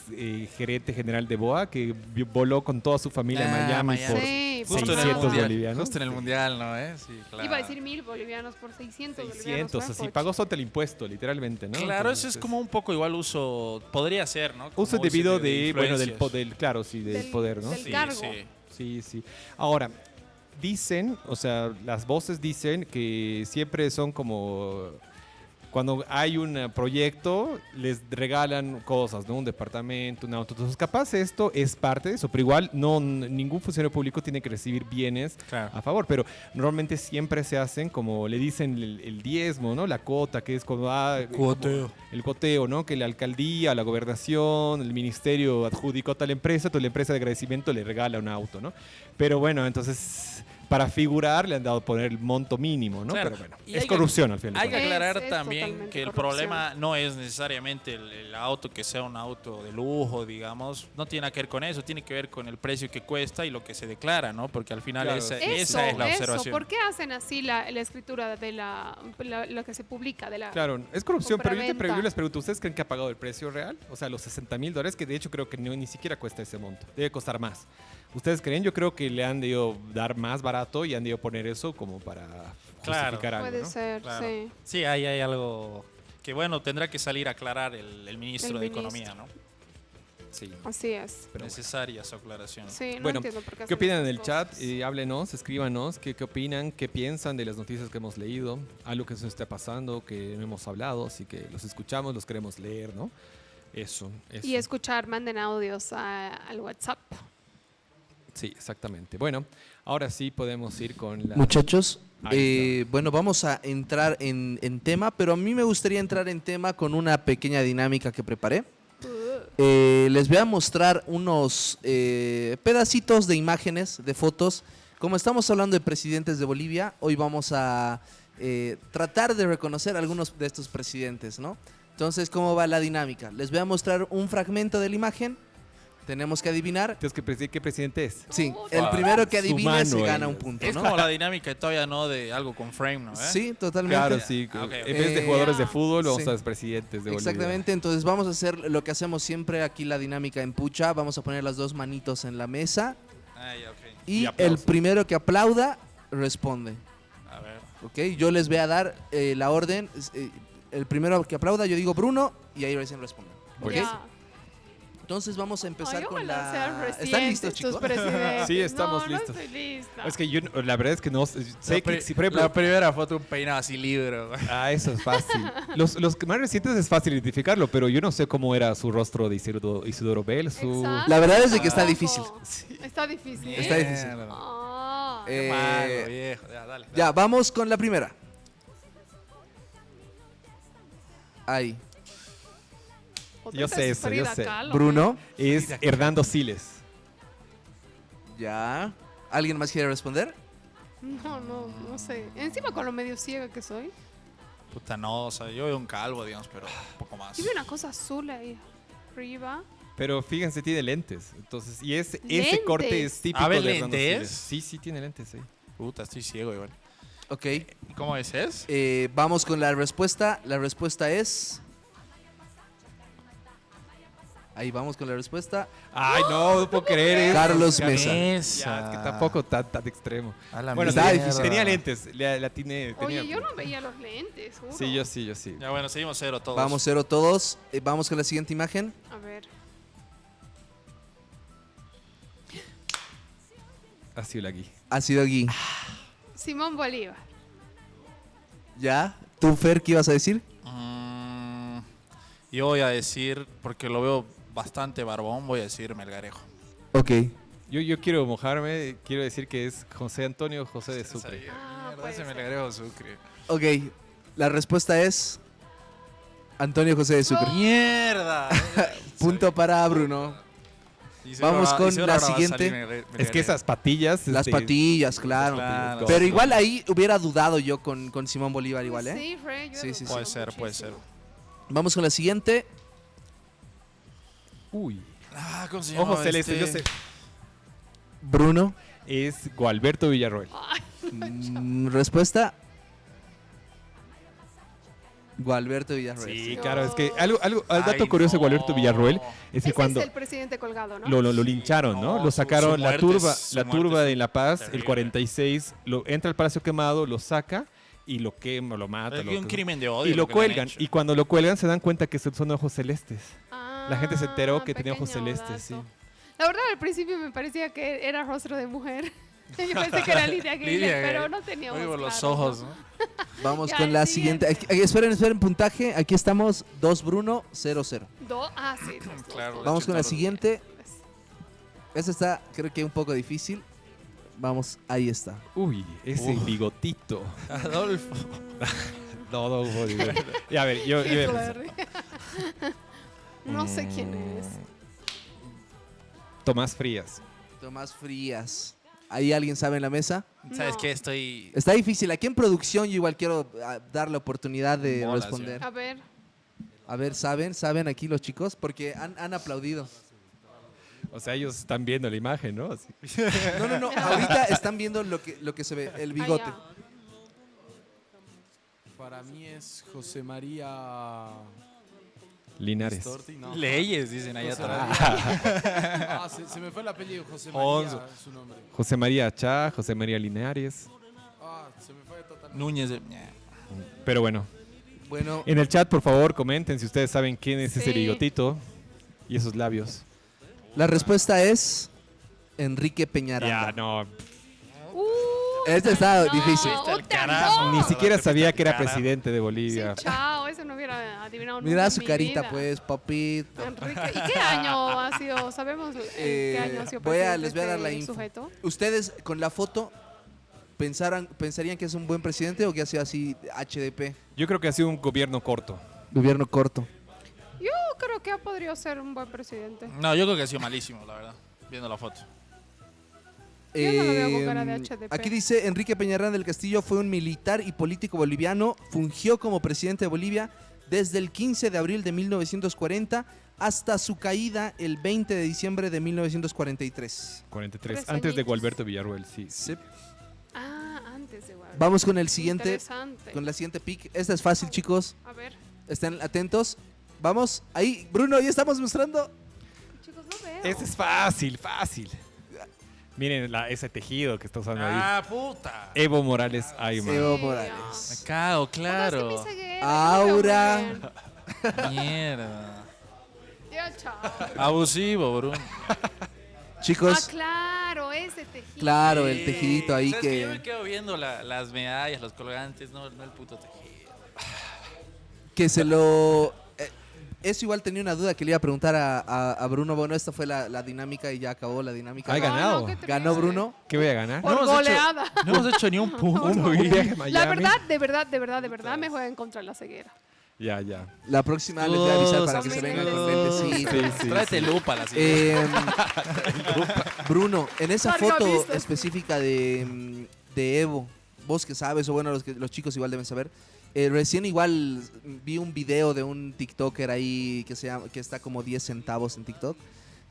gerente general de BOA que voló con toda su familia a Ah, Miami Miami. por Sí. Sí, Justo en el 600 mundial. bolivianos. Justo en el mundial, ¿no? Sí, claro. iba a decir 1000 bolivianos por 600 bolivianos. 600, fue, así poch. pagó solo el impuesto, literalmente, ¿no? Claro, eso Entonces, es como un poco igual uso, podría ser, ¿no? Como uso debido de, bueno, del influencias. poder, claro, sí, del poder, ¿no? del Sí, cargo. sí. Sí, sí. Ahora, dicen, o sea, las voces dicen que siempre son como cuando hay un proyecto, les regalan cosas, ¿no? Un departamento, un auto. Entonces, capaz esto es parte de eso, pero igual ningún funcionario público tiene que recibir bienes Claro. a favor, pero normalmente siempre se hacen como le dicen el diezmo, ¿no? La cuota, que es como Cuoteo. el coteo, ¿no? Que la alcaldía, la gobernación, el ministerio adjudicó a tal empresa, entonces la empresa de agradecimiento le regala un auto, ¿no? Pero bueno, entonces para figurar le han dado poner el monto mínimo, ¿no? Claro. Pero bueno, Y es hay que- corrupción al final de Hay que cuentas. aclarar Es también totalmente que el corrupción. problema no es necesariamente el auto que sea un auto de lujo, digamos. No tiene nada que ver con eso, tiene que ver con el precio que cuesta y lo que se declara, ¿no? Porque al final Claro. esa Eso, es la eso. observación. ¿Por qué hacen así la escritura de lo que se publica? De la, Claro, es corrupción, pero compraventa. yo les pregunto, ¿ustedes creen que ha pagado el precio real? O sea, los $60,000, que de hecho creo que ni siquiera cuesta ese monto, debe costar más. ¿Ustedes creen? Yo creo que le han debido dar más barato y han debido poner eso como para Claro. justificar algo, Puede ¿no? ser, Claro. sí. Sí, ahí hay algo que, bueno, tendrá que salir a aclarar el ministro El de ministro. Economía, ¿no? Sí. Así es. Pero Necesaria su aclaración. Sí, no Bueno, entiendo por qué ¿qué hacen opinan en esas el chat? cosas. Háblenos, escríbanos, ¿qué opinan? ¿Qué piensan de las noticias que hemos leído? Algo que se nos está pasando, que no hemos hablado, así que los escuchamos, los queremos leer, ¿no? Eso. Y escuchar, manden audios al WhatsApp. Sí, exactamente. Bueno, ahora sí podemos ir con la... Muchachos, Ahí bueno, vamos a entrar en tema, pero a mí me gustaría entrar en tema con una pequeña dinámica que preparé. Les voy a mostrar unos pedacitos de imágenes, de fotos. Como estamos hablando de presidentes de Bolivia, hoy vamos a tratar de reconocer algunos de estos presidentes, ¿no? Entonces, ¿cómo va la dinámica? Les voy a mostrar un fragmento de la imagen. Tenemos que adivinar. Entonces, ¿qué presidente es? Sí, Oh, el wow. primero que adivine se Humano, gana un ellos. punto, Es ¿no? como la dinámica todavía no de algo con frame, ¿no? Sí, totalmente. Claro, sí. Ah, ok, ok. En vez de jugadores de fútbol, vamos Sí. a ser presidentes de Bolivia. Exactamente, entonces vamos a hacer lo que hacemos siempre aquí, la dinámica en pucha. Vamos a poner las dos manitos en la mesa Ah, ya, ok. y Y aplausos. el primero que aplauda responde. A ver. ¿Ok? Yo les voy a dar la orden. El primero que aplauda, yo digo Bruno y ahí recién responden. ¿Ok? Ya. Entonces vamos a empezar Ay, con ojalá sean la... recientes ¿Están listos, tus chicos? presidentes. Sí, estamos No, listos. No estoy lista. Es que yo, la verdad es que no sé que, si, por ejemplo, La primera foto, un peinado así libro. eso es fácil. Los que más recientes es fácil identificarlo, pero yo no sé cómo era su rostro de Isidoro Bell, su... Exacto. La verdad es de que está Tampoco. difícil. Está difícil. Está difícil. Ah. Eh, Malo, viejo. Ya, dale. Ya, vamos con la primera. Ahí. Otra Yo vez sé eso, yo Frida sé. Kahlo, Bruno. Es Hernando Siles. Ya. ¿Alguien más quiere responder? No sé. Encima con lo medio ciega que soy. Puta, no, o sea, yo veo un calvo, digamos, pero un poco más. Y vi una cosa azul ahí arriba. Pero fíjense, tiene lentes. Entonces, y ese ¿Lentes? corte es típico ¿Ah, ve de Hernando lentes? Siles. Sí, tiene lentes, sí. Puta, estoy ciego igual. Ok. ¿Y cómo es? Vamos con la respuesta. La respuesta es... Ahí vamos con la respuesta. Ay, no puedo creer eso. Carlos Ya, Mesa. Ya, es que tampoco tan extremo. A la Bueno, Está mierda. difícil. tenía lentes. La tiene, tenía- Oye, yo no veía los lentes, juro. Sí, yo sí. Ya, bueno, seguimos cero todos. Vamos cero todos. Vamos con la siguiente imagen. A ver. Ha sido aquí. Ha sido aquí. Simón Bolívar. ¿Ya? ¿Tú, Fer, qué ibas a decir? Yo voy a decir, porque lo veo bastante barbón, voy a decir Melgarejo. Ok. Yo quiero mojarme, quiero decir que es José Antonio José de Sucre. Ah, Mierda, puede ese ser. Melgarejo Sucre. Ok. La respuesta es... Antonio José de Sucre. ¡Mierda! Punto para Bruno. Vamos con la siguiente. Es que esas patillas... Las patillas, claro. Claro. Pero igual ahí hubiera dudado yo con Simón Bolívar igual, ¿eh? Sí, Fred, yo Sí, sí, sí. Puede ser, puede ser. Vamos con la siguiente. Uy. Ah, ¿cómo se llama? Ojo celeste, yo sé. Bruno. Es Gualberto Villarroel. Respuesta. Gualberto Villarroel. Sí, No. claro, es que el dato Ay, curioso de no. Gualberto Villarroel es que Ese cuando es el presidente colgado, ¿no? lo lincharon, ¿no? No, Lo su sacaron, muerte es- la su turba muerte de es La Paz, el terrible. 46, entra al Palacio Quemado, lo saca y lo quema, lo mata. Es que un crimen de odio. Y lo que le han cuelgan. hecho. Y cuando lo cuelgan se dan cuenta que son ojos celestes. La gente se enteró Ah, que tenía ojos pequeño celestes, sí. dato. La verdad, al principio me parecía que era rostro de mujer. Yo pensé que era Lidia Gayler, Lidia pero Gayler. no tenía ojos Oigo los claros, ojos, ¿no? ¿no? Vamos Ya, con el la siguiente. siguiente. Esperen, puntaje. Aquí estamos, 2 Bruno, 0-0. Sí. Dos. Claro. Vamos con la chutaron. siguiente. Esta está, creo que un poco difícil. Vamos, ahí está. Uy, ese bigotito. Adolfo. No, y a ver, yo voy a empezar. Hitler. No sé quién es. Tomás Frías. Tomás Frías. ¿Ahí alguien sabe en la mesa? ¿Sabes No. qué? Estoy... Está difícil. Aquí en producción yo igual quiero dar la oportunidad de Bolas, responder. A ver. A ver, ¿saben aquí los chicos? Porque han aplaudido. O sea, ellos están viendo la imagen, ¿no? Así. No. Ahorita están viendo lo que se ve, el bigote. Ah, Para mí es José María Linares. Storti, no. Leyes, dicen ahí José atrás. María. se me fue el apellido, José María Onzo. es su nombre. José María Achá, José María Linares. Se me fue totalmente. Núñez de... Pero bueno, Bueno, en el chat, por favor, comenten si ustedes saben quién es ese Sí. bigotito y esos labios. la respuesta es Enrique Peñaranda. Ya, no. Este está no, difícil. Fuiste al otra carajo. no. Ni siquiera te sabía fuiste que era al carajo. presidente de Sí, Bolivia. chao, eso no hubiera adivinado nunca Mira en su mi carita, vida. pues, papito. Enrique, ¿y qué año ha sido? ¿Sabemos en qué año ha sido Les voy a dar la este info. sujeto? ¿Ustedes con la foto pensarían que es un buen presidente o que ha sido así HDP? Yo creo que ha sido un gobierno corto. Gobierno corto. Yo creo que podría ser un buen presidente. No, yo creo que ha sido malísimo, la verdad. Viendo la foto. Yo no lo veo con cara de HDP. Aquí dice Enrique Peñaranda del Castillo fue un militar y político boliviano, fungió como presidente de Bolivia desde el 15 de abril de 1940 hasta su caída el 20 de diciembre de 1943. 43. Tres Antes de añitos. Gualberto Villarroel, sí. Ah, antes de Guadalupe. Vamos con el siguiente, Interesante. con la siguiente pick. Esta es fácil, chicos. A ver, Estén atentos. Vamos, ahí, Bruno, ya estamos mostrando. chicos, no veo. Ese es fácil, fácil. Miren ese tejido que está usando ahí. Ah, puta. Evo Morales Ayma. Evo Sí, Me Morales. cago, Puta, claro. es que mi ceguera, yo no veo Aura. muy bien. Mierda. Ya, chao. Abusivo, Bruno. Chicos, Claro, ese tejido. claro, el tejidito ahí ¿Sabes qué? Yo me que, quedo viendo las medallas, los colgantes, no el puto tejido. que se lo... eso igual tenía una duda que le iba a preguntar a Bruno. Bueno, esta fue la dinámica y ya acabó la dinámica. Ay, ganado. qué triste. Ganó Bruno. ¿Qué voy a ganar? Por No hemos hecho- goleada. No hemos hecho ni un punto. Un viaje a Miami. La verdad, de verdad, me juegan contra la ceguera. Ya, ya. La próxima les voy a avisar para que se Saludos, vengan con lentecitos. Sí, sí, Tráete sí. lupa la siguiente. Bruno, en esa Larga foto vista. específica de Evo, vos que sabes, o bueno, los chicos igual deben saber, recién igual vi un video de un TikToker ahí que está como 10 centavos en TikTok,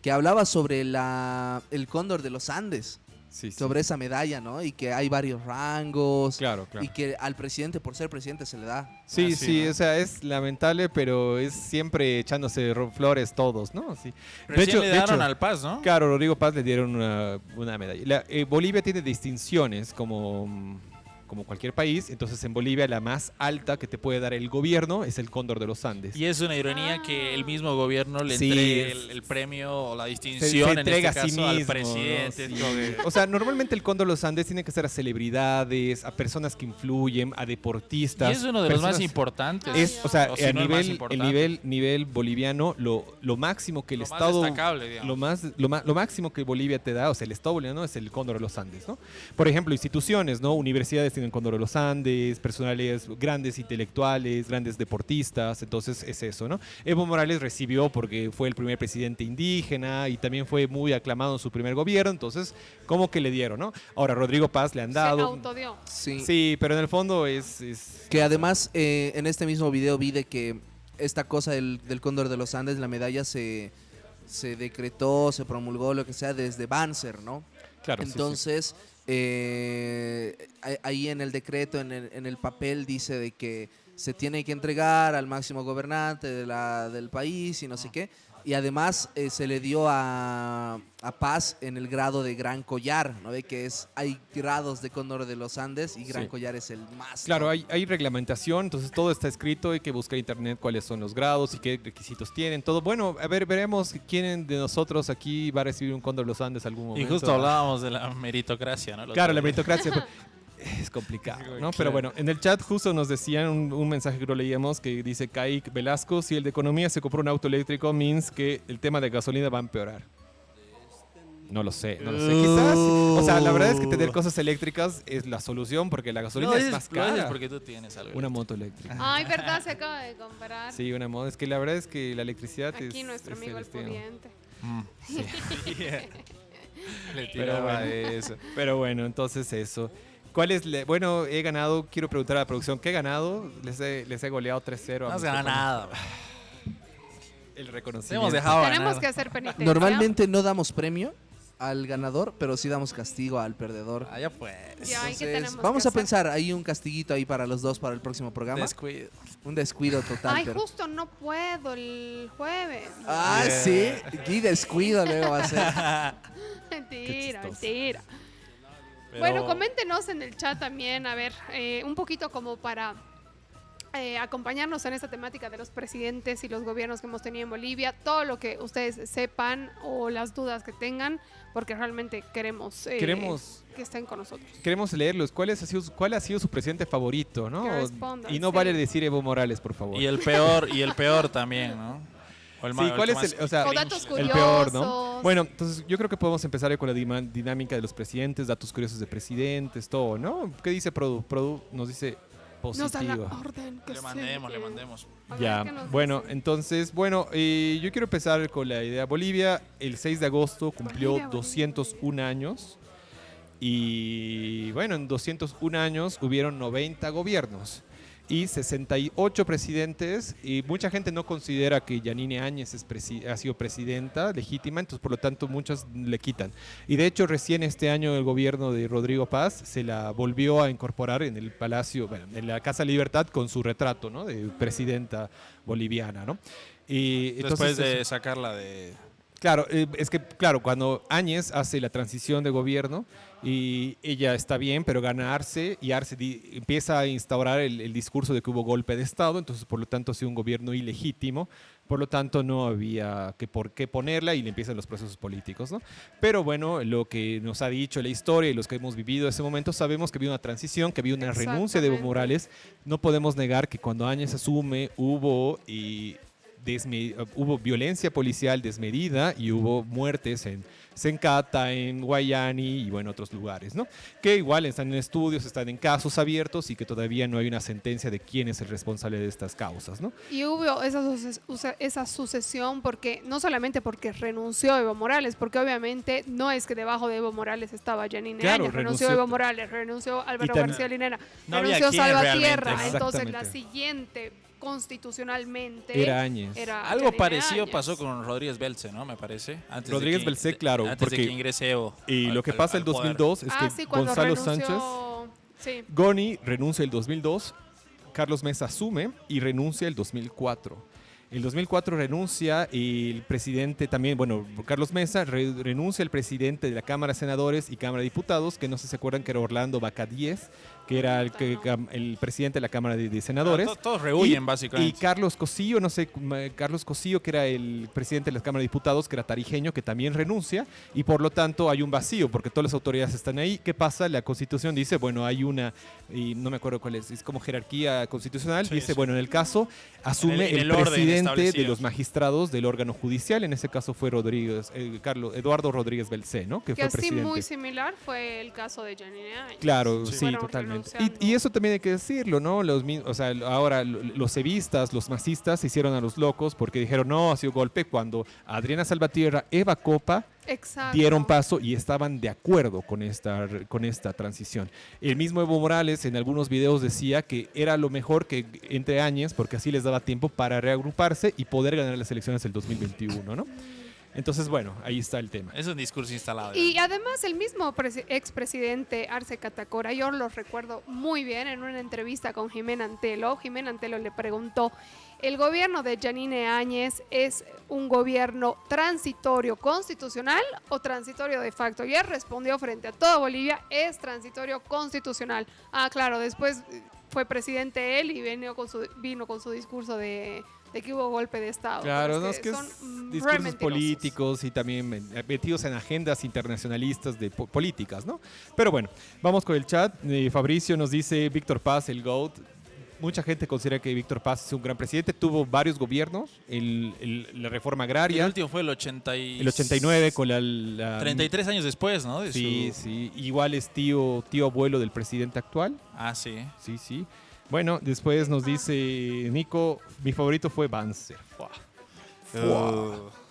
que hablaba sobre el cóndor de los Andes, Sí, sí. sobre esa medalla, ¿no? Y que hay varios rangos. Claro, claro. Y que al presidente, por ser presidente, se le da. Sí, Ah, sí, sí, ¿no? o sea, es lamentable, pero es siempre echándose flores todos, ¿no? Sí. Recién le dieron al Paz, ¿no? Claro, Rodrigo Paz le dieron una medalla. Bolivia tiene distinciones como cualquier país, entonces en Bolivia la más alta que te puede dar el gobierno es el Cóndor de los Andes. Y es una ironía que el mismo gobierno le Sí, entregue es- el premio o la se distinción en entrega este a sí caso al mismo, presidente. ¿no? Es como Sí. que- O sea, normalmente el Cóndor de los Andes tiene que ser a celebridades, a personas que influyen, a Y deportistas. es uno de los más personas- importantes. Es, o sea, O si a no el más nivel, importante. nivel boliviano, lo máximo que el Lo más Estado, destacable, digamos. lo máximo que Bolivia te da, o sea, el Estado boliviano es el Cóndor de los Andes, ¿no? Por ejemplo, instituciones, ¿no? Universidades tienen Cóndor de los Andes, personalidades, grandes intelectuales, grandes deportistas, entonces es eso, ¿no? Evo Morales recibió porque fue el primer presidente indígena y también fue muy aclamado en su primer gobierno, entonces, ¿cómo que le dieron, no? Ahora, Rodrigo Paz le han Se dado. autodió. Sí. Sí, pero en el fondo es Que además en este mismo video vi de que esta cosa del Cóndor de los Andes, la medalla se decretó, se promulgó, lo que sea, desde Banzer, ¿no? claro, sí, sí. Entonces, ahí en el decreto, en el papel dice de que se tiene que entregar al máximo gobernante del país y no sé qué. Y además se le dio a Paz en el grado de Gran Collar, ¿no ve? Hay grados de Cóndor de los Andes y Gran Sí. Collar es el más. Claro, ¿no? hay reglamentación, entonces todo está escrito, hay que buscar en internet cuáles son los grados y qué requisitos tienen, todo. Bueno, a ver, veremos quién de nosotros aquí va a recibir un Cóndor de los Andes algún Y momento. justo hablábamos de la meritocracia, ¿no? El Claro, otro la día. meritocracia pues, es complicado, ¿no? Claro. Pero bueno, en el chat justo nos decían un mensaje que lo leíamos que dice Kaique Velasco, si el de economía se compró un auto eléctrico, means que el tema de gasolina va a empeorar. No lo sé, no lo sé. Quizás, o sea, la verdad es que tener cosas eléctricas es la solución porque la gasolina No, es dices- más lo dices cara. porque tú tienes algo. Una moto eléctrica. Ay, verdad, se acaba de comprar. Sí, una moto. Es que la verdad es que la electricidad Aquí es... nuestro es amigo el destino. pudiente. Le Pero tiraba bueno, eso. pero bueno, entonces eso. ¿Cuál es? Bueno, he ganado, quiero preguntar a la producción, ¿qué he ganado? Les he goleado 3-0. No a has mis ganado compañeros. nada. El Te reconocimiento. hemos dejado Tenemos ganar. que hacer penitencia. Normalmente no damos premio al ganador, pero sí damos castigo al perdedor. Ah, ya pues. Ya, ¿y qué Entonces, tenemos vamos que a hacer? pensar, hay un castiguito ahí para los dos para el próximo programa. Descuido. Un descuido total. Ay, pero... justo no puedo el jueves. Ah, Yeah. sí. Y descuido luego va a ser. Mentira, chistoso. mentira. Pero- Bueno, coméntenos en el chat también, a ver, un poquito como para acompañarnos en esta temática de los presidentes y los gobiernos que hemos tenido en Bolivia, todo lo que ustedes sepan o las dudas que tengan, porque realmente queremos, Queremos- que estén con nosotros. Queremos leerlos. ¿Cuál ha sido su presidente favorito, no? Que respondan, Y no sí. vale decir Evo Morales, por favor. Y el peor también, ¿no? O el Sí, ma- ¿cuál que es más el- o sea, O cringe datos le da. El peor, ¿no? curiosos. Bueno, entonces yo creo que podemos empezar con la dinámica de los presidentes, datos curiosos de presidentes, todo, ¿no? ¿Qué dice Produ? Produ nos dice Nos dan la positivo. orden que Le se- mandemos, le mandemos. A ver, Ya, ¿qué nos bueno, dicen? entonces, bueno, yo quiero empezar con la idea. Bolivia, el 6 de agosto cumplió Bolivia, 201 años. Y bueno, en 201 años hubieron 90 gobiernos y 68 presidentes. Y mucha gente no considera que Yanine Áñez ha sido presidenta legítima, entonces por lo tanto muchos le quitan. Y de hecho recién este año el gobierno de Rodrigo Paz se la volvió a incorporar en el Palacio, bueno, en la Casa Libertad con su retrato, ¿no? De presidenta boliviana, ¿no? Y Después entonces, de sacarla de... claro, es que, claro, cuando Áñez hace la transición de gobierno y ella está bien, pero gana Arce y Arce empieza a instaurar el discurso de que hubo golpe de Estado, entonces por lo tanto ha sido un gobierno ilegítimo, por lo tanto no había por qué ponerla y le empiezan los procesos políticos, ¿no? Pero bueno, lo que nos ha dicho la historia y los que hemos vivido ese momento, sabemos que había una transición, que había una renuncia de Evo Exactamente. Morales. No podemos negar que cuando Áñez asume hubo violencia policial desmedida y hubo muertes en Sencata, en Guayani y bueno, otros lugares, ¿no? Que igual están en estudios, están en casos abiertos y que todavía no hay una sentencia de quién es el responsable de estas causas, ¿no? Y hubo esa sucesión porque no solamente porque renunció Evo Morales, porque obviamente no es que debajo de Evo Morales estaba Yanine Claro, Áñez, renunció renunció- Evo Morales, renunció Álvaro también- García Linera, No había renunció quién Salvatierra. realmente, Entonces la Exactamente. siguiente constitucionalmente Era Áñez. era Algo Yanine parecido Áñez. pasó con Rodríguez Belce, ¿no? Me parece. Antes Rodríguez de Belce, claro, Antes porque- de que ingrese Evo. Y lo que pasa el al poder. 2002 es que Sí, cuando Gonzalo renunció, Sánchez, sí. Goni renuncia el 2002, Carlos Mesa asume y renuncia el 2004. El 2004 renuncia y el presidente también, bueno, Carlos Mesa renuncia el presidente de la Cámara de Senadores y Cámara de Diputados, que no sé si se acuerdan que era Orlando Bacadíez, que era el presidente de la Cámara de Senadores. Todos rehuyen, Y básicamente. Carlos Cosillo, no sé, Carlos Cosillo, que era el presidente de la Cámara de Diputados, que era tarijeño, que también renuncia, y por lo tanto hay un vacío, porque todas las autoridades están ahí. ¿Qué pasa? La Constitución dice, bueno, hay una, y no me acuerdo cuál es como jerarquía constitucional, Sí, dice, sí. bueno, en el caso, asume En el el orden presidente de establecido. los magistrados del órgano judicial, en ese caso fue Eduardo Rodríguez Belcé, ¿no? Que Que fue así presidente. muy similar fue el caso de Yanine Áñez. Claro, Sí. sí, Fueron totalmente. renunciando. Y eso también hay que decirlo, ¿no? O sea, ahora los evistas, los masistas se hicieron a los locos porque dijeron, no, ha sido golpe, cuando Adriana Salvatierra, Eva Copa Exacto. dieron paso y estaban de acuerdo con esta transición. El mismo Evo Morales en algunos videos decía que era lo mejor que entre Áñez, porque así les daba tiempo para reagruparse y poder ganar las elecciones del 2021, ¿no? Entonces, bueno, ahí está el tema. Es un discurso instalado. Y además el mismo expresidente Arce Catacora, yo lo recuerdo muy bien en una entrevista con Jimena Antelo. Jimena Antelo le preguntó, ¿el gobierno de Yanine Áñez es un gobierno transitorio constitucional o transitorio de facto? Y él respondió frente a toda Bolivia, es transitorio constitucional. Ah, claro, después fue presidente él y vino con su discurso de que hubo golpe de Estado. Claro, Pero no, es que son es re discursos mentirosos. políticos y también metidos en agendas internacionalistas de políticas, ¿no? Pero bueno, vamos con el chat. Fabricio nos dice, Víctor Paz, el GOAT. Mucha gente considera que Víctor Paz es un gran presidente. Tuvo varios gobiernos, la reforma El agraria, último fue el 80 el 89 con la 33 años después, ¿no? Sí, sí. Igual es tío abuelo del presidente actual. Ah, sí. Sí, sí. Bueno, después nos dice Nico, mi favorito fue Banzer.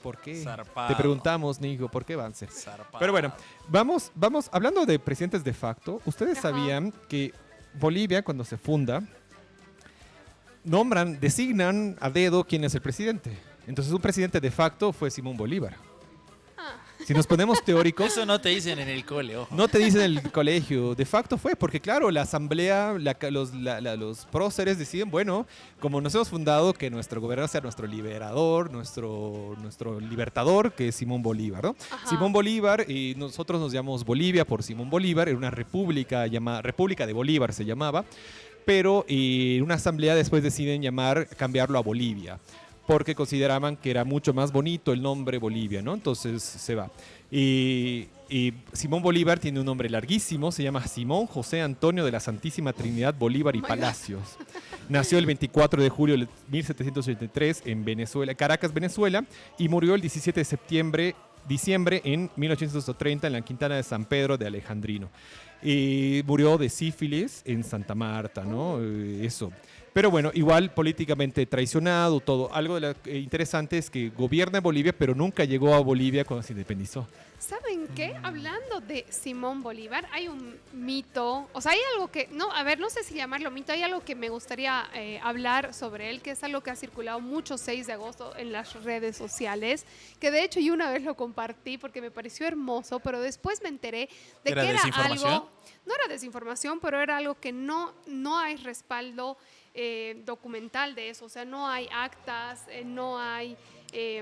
¿Por qué? Zarpado. Te preguntamos, Nico, ¿por qué Banzer? Zarpado. Pero bueno, vamos, hablando de presidentes de facto, ustedes Ajá. sabían que Bolivia, cuando se funda, designan a dedo quién es el presidente. Entonces, un presidente de facto fue Simón Bolívar. Ah. Si nos ponemos teóricos, Eso no te dicen en el cole, ojo. no te dicen en el colegio, de facto fue, porque claro, la asamblea, los próceres deciden, bueno, como nos hemos fundado, que nuestro gobernador sea nuestro liberador, nuestro libertador, que es Simón Bolívar, ¿no? Ajá. Simón Bolívar, y nosotros nos llamamos Bolivia por Simón Bolívar, era una república República de Bolívar se llamaba, pero en una asamblea después deciden cambiarlo a Bolivia, porque consideraban que era mucho más bonito el nombre Bolivia, ¿no? Entonces se va. Y Simón Bolívar tiene un nombre larguísimo, se llama Simón José Antonio de la Santísima Trinidad Bolívar y Oh my Palacios. Nació el 24 de julio de 1783 en Venezuela, Caracas, Venezuela, y murió el 17 de diciembre en 1830 en la Quintana de San Pedro de Alejandrino. Murió de sífilis en Santa Marta, ¿no? Eso. Pero bueno, igual políticamente traicionado, todo. Algo interesante es que gobierna Bolivia, pero nunca llegó a Bolivia cuando se independizó. ¿Saben qué? Hablando de Simón Bolívar, hay un mito, o sea, hay algo que, no, a ver, no sé si llamarlo mito, hay algo que me gustaría hablar sobre él, que es algo que ha circulado mucho 6 de agosto en las redes sociales, que de hecho yo una vez lo compartí porque me pareció hermoso, pero después me enteré de ¿Era que era desinformación? algo, no era desinformación, pero era algo que no hay respaldo documental de eso, o sea, no hay actas, no hay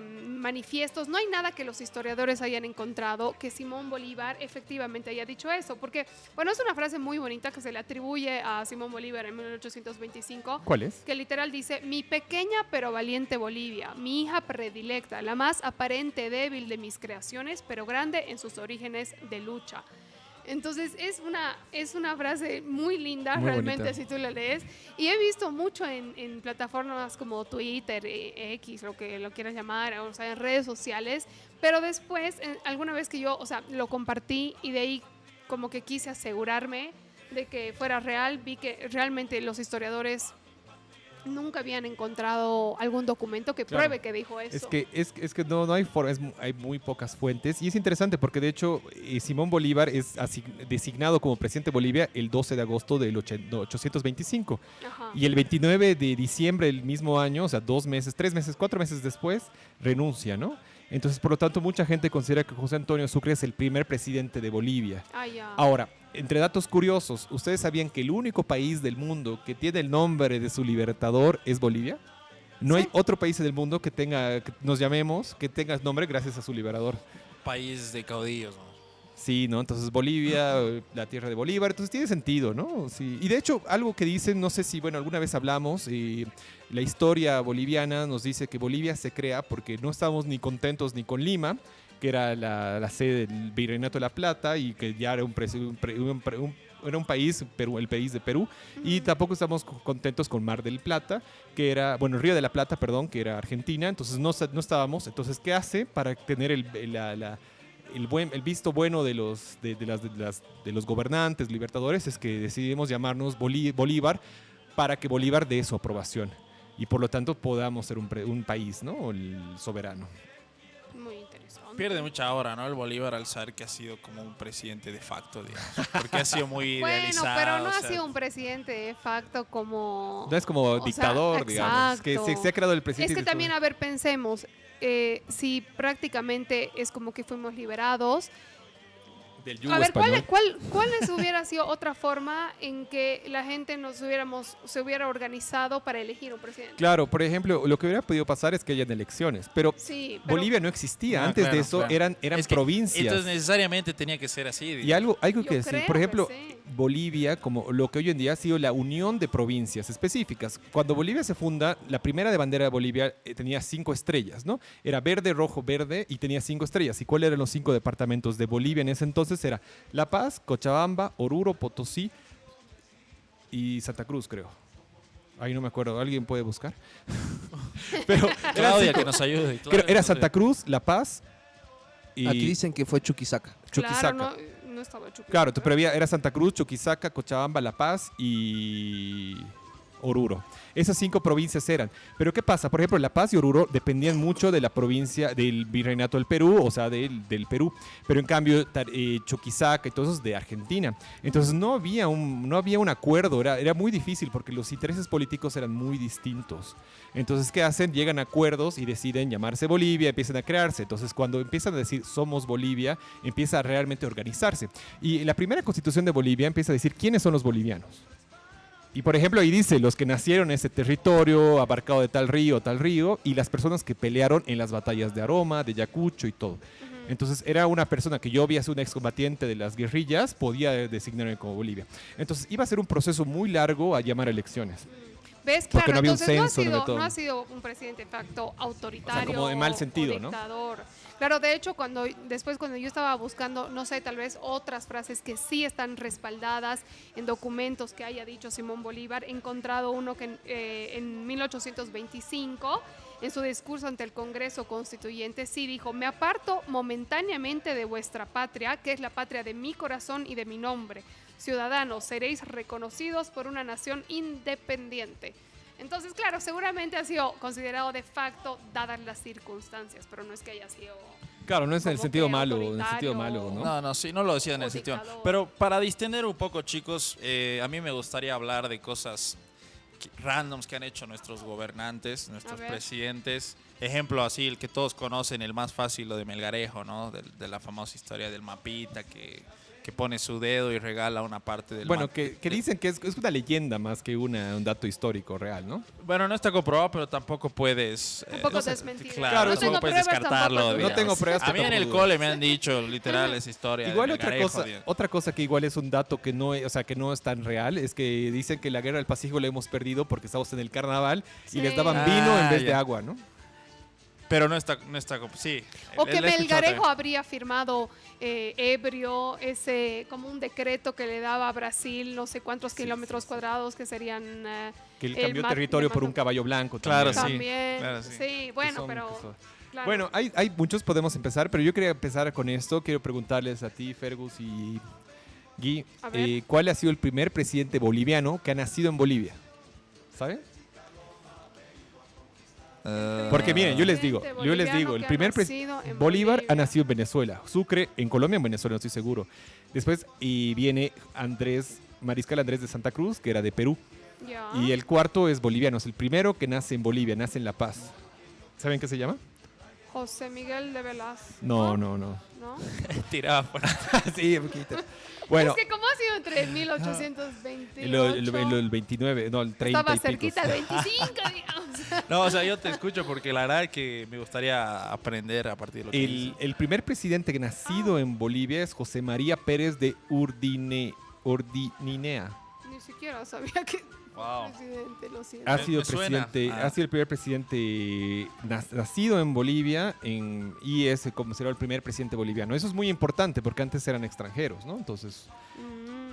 manifiestos, no hay nada que los historiadores hayan encontrado que Simón Bolívar efectivamente haya dicho eso, porque, bueno, es una frase muy bonita que se le atribuye a Simón Bolívar en 1825, ¿Cuál es? que literal dice, mi pequeña pero valiente Bolivia, mi hija predilecta, la más aparente débil de mis creaciones, pero grande en sus orígenes de lucha. Entonces es una frase muy linda, Muy realmente, bonita. si tú la lees. Y he visto mucho en plataformas como Twitter, X, lo que lo quieras llamar, o sea, en redes sociales. Pero después, alguna vez que yo, o sea, lo compartí y de ahí como que quise asegurarme de que fuera real, vi que realmente los historiadores nunca habían encontrado algún documento que Claro. pruebe que dijo eso. Es que no hay forma, hay muy pocas fuentes. Y es interesante porque de hecho Simón Bolívar es designado como presidente de Bolivia el 12 de agosto del 825. Ajá. Y el 29 de diciembre del mismo año, o sea, 2 meses, 3 meses, 4 meses después, renuncia, ¿no? Entonces, por lo tanto, mucha gente considera que José Antonio Sucre es el primer presidente de Bolivia. Ah, ya. Ahora, entre datos curiosos, ¿ustedes sabían que el único país del mundo que tiene el nombre de su libertador es Bolivia? No Sí. hay otro país del mundo que nos llamemos, que tenga nombre gracias a su liberador. País de caudillos, ¿no? Sí, ¿no? Entonces Bolivia, la tierra de Bolívar, entonces tiene sentido, ¿no? Sí. Y de hecho, algo que dicen, no sé si, bueno, alguna vez hablamos, la historia boliviana nos dice que Bolivia se crea porque no estábamos ni contentos ni con Lima, que era la sede del Virreinato de la Plata y que ya era era un país, el país de Perú, y tampoco estamos contentos con Mar del Plata, que era, bueno, Río de la Plata, perdón, que era Argentina, entonces no estábamos, entonces, ¿qué hace para tener el visto bueno de los gobernantes, libertadores? Es que decidimos llamarnos Bolívar para que Bolívar dé su aprobación y por lo tanto podamos ser un país, ¿no? El soberano. Muy interesante. Pierde mucha hora, ¿no? El Bolívar al saber que ha sido como un presidente de facto, digamos. Porque ha sido muy Bueno, idealizado. pero no o ha sea, sido un presidente de facto como... No es como o sea, dictador, digamos. Que exacto. se ha creado el presidente. Es que y después- también, a ver, pensemos, si prácticamente es como que fuimos liberados, del yugo a ver, español. ¿cuáles hubiera sido otra forma en que la gente se hubiera organizado para elegir un presidente? Claro, por ejemplo, lo que hubiera podido pasar es que hayan elecciones, pero Sí, pero Bolivia no existía. Ah, Antes claro, de eso claro. eran es que provincias. Entonces necesariamente tenía que ser así. Y digamos. algo yo que decir, creo por que ejemplo, sí. Bolivia, como lo que hoy en día ha sido la unión de provincias específicas. Cuando Bolivia se funda, la primera de bandera de Bolivia tenía 5 estrellas, ¿no? Era verde, rojo, verde y tenía 5 estrellas. ¿Y cuáles eran los 5 departamentos de Bolivia en ese entonces? Era La Paz, Cochabamba, Oruro, Potosí y Santa Cruz, creo. Ahí no me acuerdo, ¿alguien puede buscar? Pero eran Claudia, 5. que nos ayude. Creo, Claudia, era nos Santa ayude. Cruz, La Paz y Aquí dicen que fue Chuquisaca. Chuquisaca. Claro, no estaba Chuquisaca. Claro, pero era Santa Cruz, Chuquisaca, Cochabamba, La Paz y Oruro. Esas 5 provincias eran. Pero ¿qué pasa? Por ejemplo, La Paz y Oruro dependían mucho de la provincia del Virreinato del Perú, o sea, del Perú. Pero en cambio, Chuquisaca y todo eso es de Argentina. Entonces no había un acuerdo, era muy difícil porque los intereses políticos eran muy distintos. Entonces, ¿qué hacen? Llegan a acuerdos y deciden llamarse Bolivia, empiezan a crearse. Entonces, cuando empiezan a decir somos Bolivia, empieza a realmente organizarse. Y la primera constitución de Bolivia empieza a decir quiénes son los bolivianos. Y por ejemplo, ahí dice los que nacieron en ese territorio, abarcado de tal río, y las personas que pelearon en las batallas de Aroma, de Ayacucho y todo. Entonces, era una persona que yo había sido un excombatiente de las guerrillas, podía designarme como Bolivia. Entonces, iba a ser un proceso muy largo a llamar a elecciones. ¿Ves? Porque Claro, no había un entonces censo, no había todo. no ha sido un presidente de facto autoritario como de mal sentido, o ¿no? dictador. Claro, de hecho, después cuando yo estaba buscando, no sé, tal vez otras frases que sí están respaldadas en documentos que haya dicho Simón Bolívar, he encontrado uno que en 1825, en su discurso ante el Congreso Constituyente, sí dijo: me aparto momentáneamente de vuestra patria, que es la patria de mi corazón y de mi nombre. Ciudadanos, seréis reconocidos por una nación independiente. Entonces, claro, seguramente ha sido considerado de facto dadas las circunstancias, pero no es que haya sido... Claro, no es en el Como sentido que malo, en el sentido autoritario. malo, ¿no? No, sí, no lo decía en O el sentido. dictador. Pero para distender un poco, chicos, a mí me gustaría hablar de cosas randoms que han hecho nuestros gobernantes, nuestros A ver. presidentes. Ejemplo así, el que todos conocen, el más fácil, lo de Melgarejo, ¿no? De la famosa historia del mapita que pone su dedo y regala una parte del Bueno, mapa. que dicen que es una leyenda más que un dato histórico real, ¿no? Bueno, no está comprobado, pero tampoco puedes... Tampoco no sé, desmentir. Claro, No tampoco tengo puedes pruebas, descartarlo. tampoco digamos. No tengo pruebas, A mí en tampoco el dudas. cole me han dicho literal esa historia. Igual de otra Melgarejo, cosa, digamos. otra cosa que igual es un dato que no, o sea, que no es tan real, es que dicen que la guerra del Pacífico la hemos perdido porque estamos en el carnaval y les daban Sí. vino en Ah, vez de ya. agua, ¿no? Pero no está sí. O que Él he escuchado Melgarejo también. habría firmado ebrio como un decreto que le daba a Brasil no sé cuántos kilómetros cuadrados que serían... Que él el cambió ma- territorio le por un mandó- caballo blanco. Claro, también. sí. También, claro, sí. sí, Que bueno, son- pero... que son- claro. Bueno, hay muchos, podemos empezar, pero yo quería empezar con esto. Quiero preguntarles a ti, Fergus y Gui, A ver. ¿cuál ha sido el primer presidente boliviano que ha nacido en Bolivia? ¿Saben? Porque miren, yo les digo, Boliviano el que ha primer nacido en Bolívar Bolivia. ha nacido en Venezuela, Sucre en Colombia, en Venezuela, no estoy seguro. Después y viene Mariscal Andrés de Santa Cruz, que era de Perú. Ya. Y el cuarto es boliviano, es el primero que nace en Bolivia, nace en La Paz. ¿Saben qué se llama? José Miguel de Velázquez. No. ¿No? Tiraba por- Sí, un poquito. Bueno, Es que como ha sido entre 1828... el 29, no, el 30 estaba y pico. cerquita al 25, digamos. No, o sea, yo te escucho porque la verdad es que me gustaría aprender a partir de lo que dices. El primer presidente que nacido en Bolivia es José María Pérez de Urdininea. Ni siquiera sabía que... Wow. Presidente, lo siento. Ha Me sido, suena. ha sido el primer presidente nacido en Bolivia y es considerado el primer presidente boliviano. Eso es muy importante porque antes eran extranjeros, ¿no? Entonces,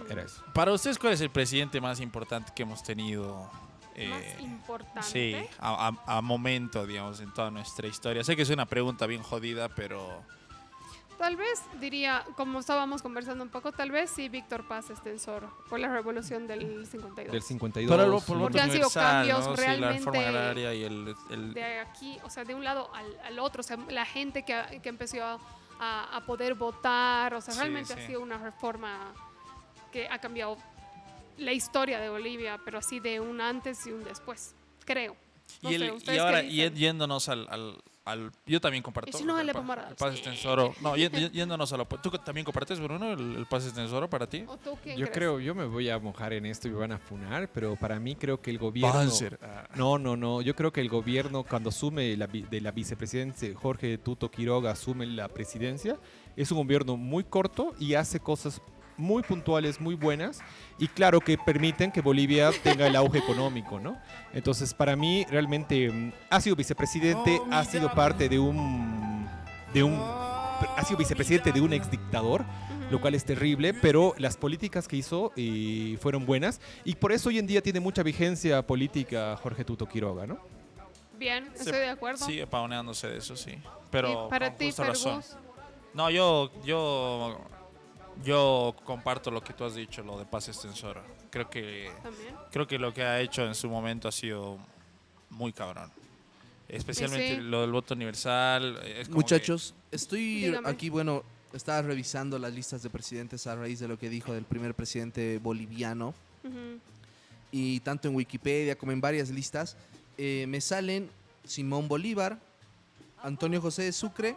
era eso. Para ustedes, ¿cuál es el presidente más importante que hemos tenido? Más importante. Sí, a momento, digamos, en toda nuestra historia. Sé que es una pregunta bien jodida, pero Tal vez diría, como estábamos conversando un poco, tal vez sí Víctor Paz Estensoro por la revolución del 52. Del 52. Por el voto Porque han sido universal, cambios ¿no? Sí, la realmente reforma agraria y de aquí, o sea, de un lado al otro, o sea, la gente que empezó a poder votar, o sea, Sí, realmente sí. ha sido una reforma que ha cambiado la historia de Bolivia, pero así de un antes y un después, creo. No Y, sé, y ¿ustedes qué ahora dicen? yéndonos yo también comparto. Y si no, el le pa- pongo el pase sí. extensoro. No, yéndonos a lo. ¿Tú también compartes, Bruno, el pase extensoro para ti? ¿O tú quién Yo crees? creo, yo me voy a mojar en esto y me van a funar, pero para mí creo que el gobierno... Banzer. Ah. No. Yo creo que el gobierno, cuando asume de la vicepresidencia, Jorge Tuto Quiroga asume la presidencia, es un gobierno muy corto y hace cosas muy puntuales, muy buenas, y claro que permiten que Bolivia tenga el auge económico, ¿no? Entonces, para mí, realmente, ha sido vicepresidente, ha sido parte ha sido vicepresidente de un exdictador, lo cual es terrible, pero las políticas que hizo fueron buenas, y por eso hoy en día tiene mucha vigencia política Jorge Tuto Quiroga, ¿no? Bien, estoy de acuerdo. Sigue pavoneándose de eso, sí. Pero ¿Y para con ti, justa razón. Fergus? No, yo comparto lo que tú has dicho, lo de pase extensor. También. Creo que lo que ha hecho en su momento ha sido muy cabrón. Especialmente Sí. lo del voto universal. Es como Muchachos, estoy Dígame. aquí, bueno, estaba revisando las listas de presidentes a raíz de lo que dijo del primer presidente boliviano. Ujú. Y tanto en Wikipedia como en varias listas, me salen Simón Bolívar, Antonio José de Sucre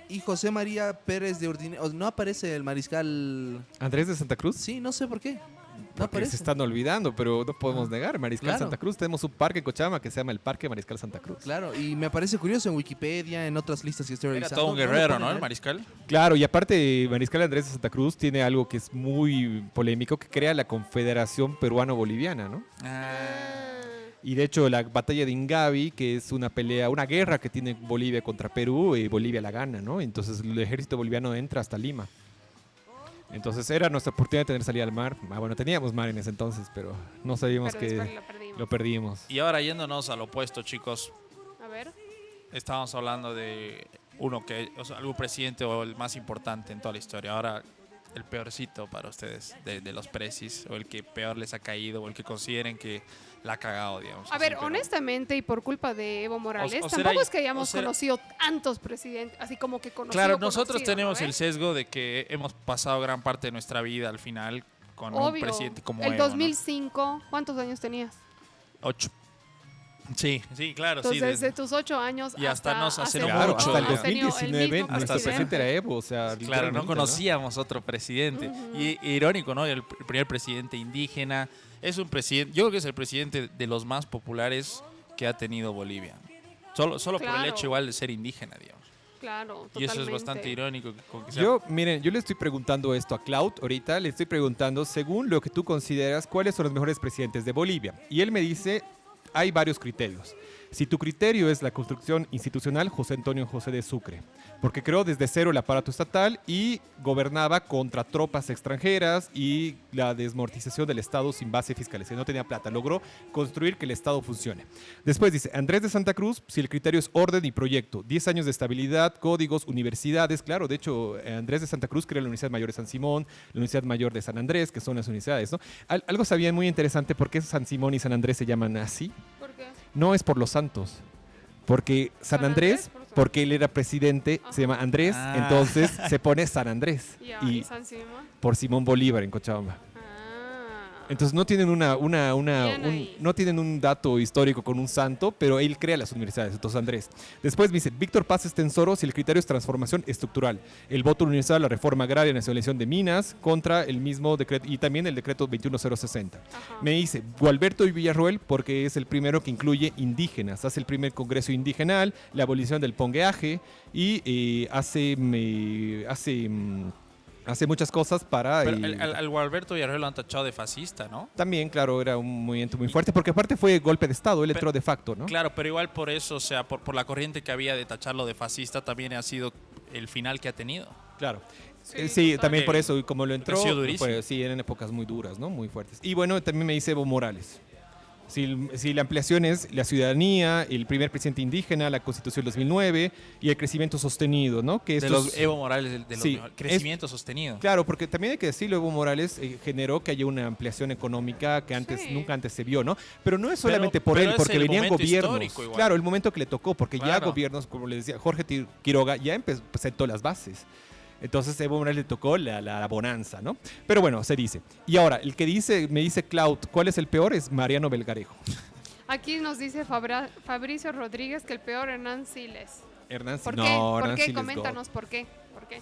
y José María Pérez de Urdine. No aparece el mariscal. Andrés de Santa Cruz. Sí, no sé por qué. No Porque aparece. se están olvidando, pero no podemos negar. Mariscal Claro. Santa Cruz, tenemos un parque en Cochabamba que se llama el Parque Mariscal Santa Cruz. Claro, y me parece curioso en Wikipedia, en otras listas que estoy Era revisando. todo un no lo guerrero, ponen ¿no? a El él. mariscal. Claro, y aparte, Mariscal Andrés de Santa Cruz tiene algo que es muy polémico, que crea la Confederación Peruano-Boliviana, ¿no? Y de hecho, la batalla de Ingavi, que es una pelea, una guerra que tiene Bolivia contra Perú, Bolivia la gana, ¿no? Entonces el ejército boliviano entra hasta Lima. Entonces era nuestra oportunidad de tener salida al mar. Bueno, teníamos mar en ese entonces, pero no sabíamos Pero que después lo perdimos. lo perdimos. Y ahora yéndonos al opuesto, chicos. A ver. Estábamos hablando de algún presidente o el más importante en toda la historia. Ahora, el peorcito para ustedes de los presis, o el que peor les ha caído, o el que consideren que la ha cagado, digamos. A así, ver, pero- honestamente, y por culpa de Evo Morales, o será- tampoco es que hayamos o será- conocido tantos presidentes, así como que conocido. Claro, nosotros conocido, tenemos ¿no, el sesgo de que hemos pasado gran parte de nuestra vida al final con un Obvio. presidente como El Evo, ¿no? 2005, ¿cuántos años tenías? 8. Sí, sí, Entonces, sí. desde tus 8 años Y hasta nos hace hacemos Claro, mucho, hasta el digamos. has tenido el 2019 mismo nuestro presidente. presidente era Evo, o sea, Claro, no literalmente, conocíamos otro presidente. Ujú. Y irónico, ¿no? El primer presidente indígena. Es un presidente, yo creo que es el presidente de los más populares que ha tenido Bolivia. Solo por el Claro. hecho igual de ser indígena, digamos. Claro, totalmente. Y eso es bastante irónico. Con que sea- Miren, yo le estoy preguntando esto a Cloud ahorita, le estoy preguntando, según lo que tú consideras, ¿cuáles son los mejores presidentes de Bolivia? Y él me dice, hay varios criterios. Si tu criterio es la construcción institucional, José Antonio José de Sucre, porque creó desde cero el aparato estatal y gobernaba contra tropas extranjeras y la desmortización del Estado sin base fiscal, que no tenía plata, logró construir que el Estado funcione. Después dice, Andrés de Santa Cruz, si el criterio es orden y proyecto, 10 años de estabilidad, códigos, universidades, claro, de hecho, Andrés de Santa Cruz creó la Universidad Mayor de San Simón, la Universidad Mayor de San Andrés, que son las universidades, ¿no? Algo sabían muy interesante, ¿por qué San Simón y San Andrés se llaman así? ¿Por qué? No es por los santos, porque San San Andrés, Andrés, por eso. porque él era presidente, se llama Andrés, Ah. entonces se pone San Andrés ¿Y y San Simón? por Simón Bolívar en Cochabamba. Ah. Entonces no tienen Bien ahí. no tienen un dato histórico con un santo, pero él crea las universidades, entonces Andrés. Después dice, Víctor Paz Estensoro, si el criterio es transformación estructural, el voto universal, la reforma agraria, la nacionalización de minas, contra el mismo decreto, y también el decreto 21060. Ajá. Me dice Gualberto y Villarroel porque es el primero que incluye indígenas, hace el primer congreso indigenal, la abolición del pongueaje y hace muchas cosas para... Pero al Gualberto Villarreal lo han tachado de fascista, ¿no? También, claro, era un movimiento muy fuerte, porque aparte fue golpe de Estado, él entró de facto, ¿no? Claro, pero igual por eso, o sea, por la corriente que había de tacharlo de fascista, también ha sido el final que ha tenido. Claro. Sí, Sí, total. también por eso, y como lo entró, Ha sido durísimo. sí, eran épocas muy duras, ¿no? Muy fuertes. Y bueno, también me dice Evo Morales. Si la ampliación es la ciudadanía, el primer presidente indígena, la Constitución 2009 y el crecimiento sostenido, ¿no? Que De estos- los Evo Morales, de los Sí, mejores. Crecimiento sostenido. Claro, porque también hay que decirlo, Evo Morales generó que haya una ampliación económica que Sí. nunca antes se vio, ¿no? Pero no es solamente por pero él, es porque el venían momento gobiernos. histórico igual. Claro, el momento que le tocó, porque ya Claro. gobiernos, como le decía Jorge Quiroga, ya sentó las bases. Entonces Evo Morales le tocó la bonanza, ¿no? Pero bueno, se dice. Y ahora, el que me dice Cloud, ¿cuál es el peor? Es Mariano Melgarejo. Aquí nos dice Fabricio Rodríguez que el peor Hernán Siles. Hernán ¿Por no, qué? Hernán ¿Por qué? Siles Coméntanos por qué. ¿Por qué?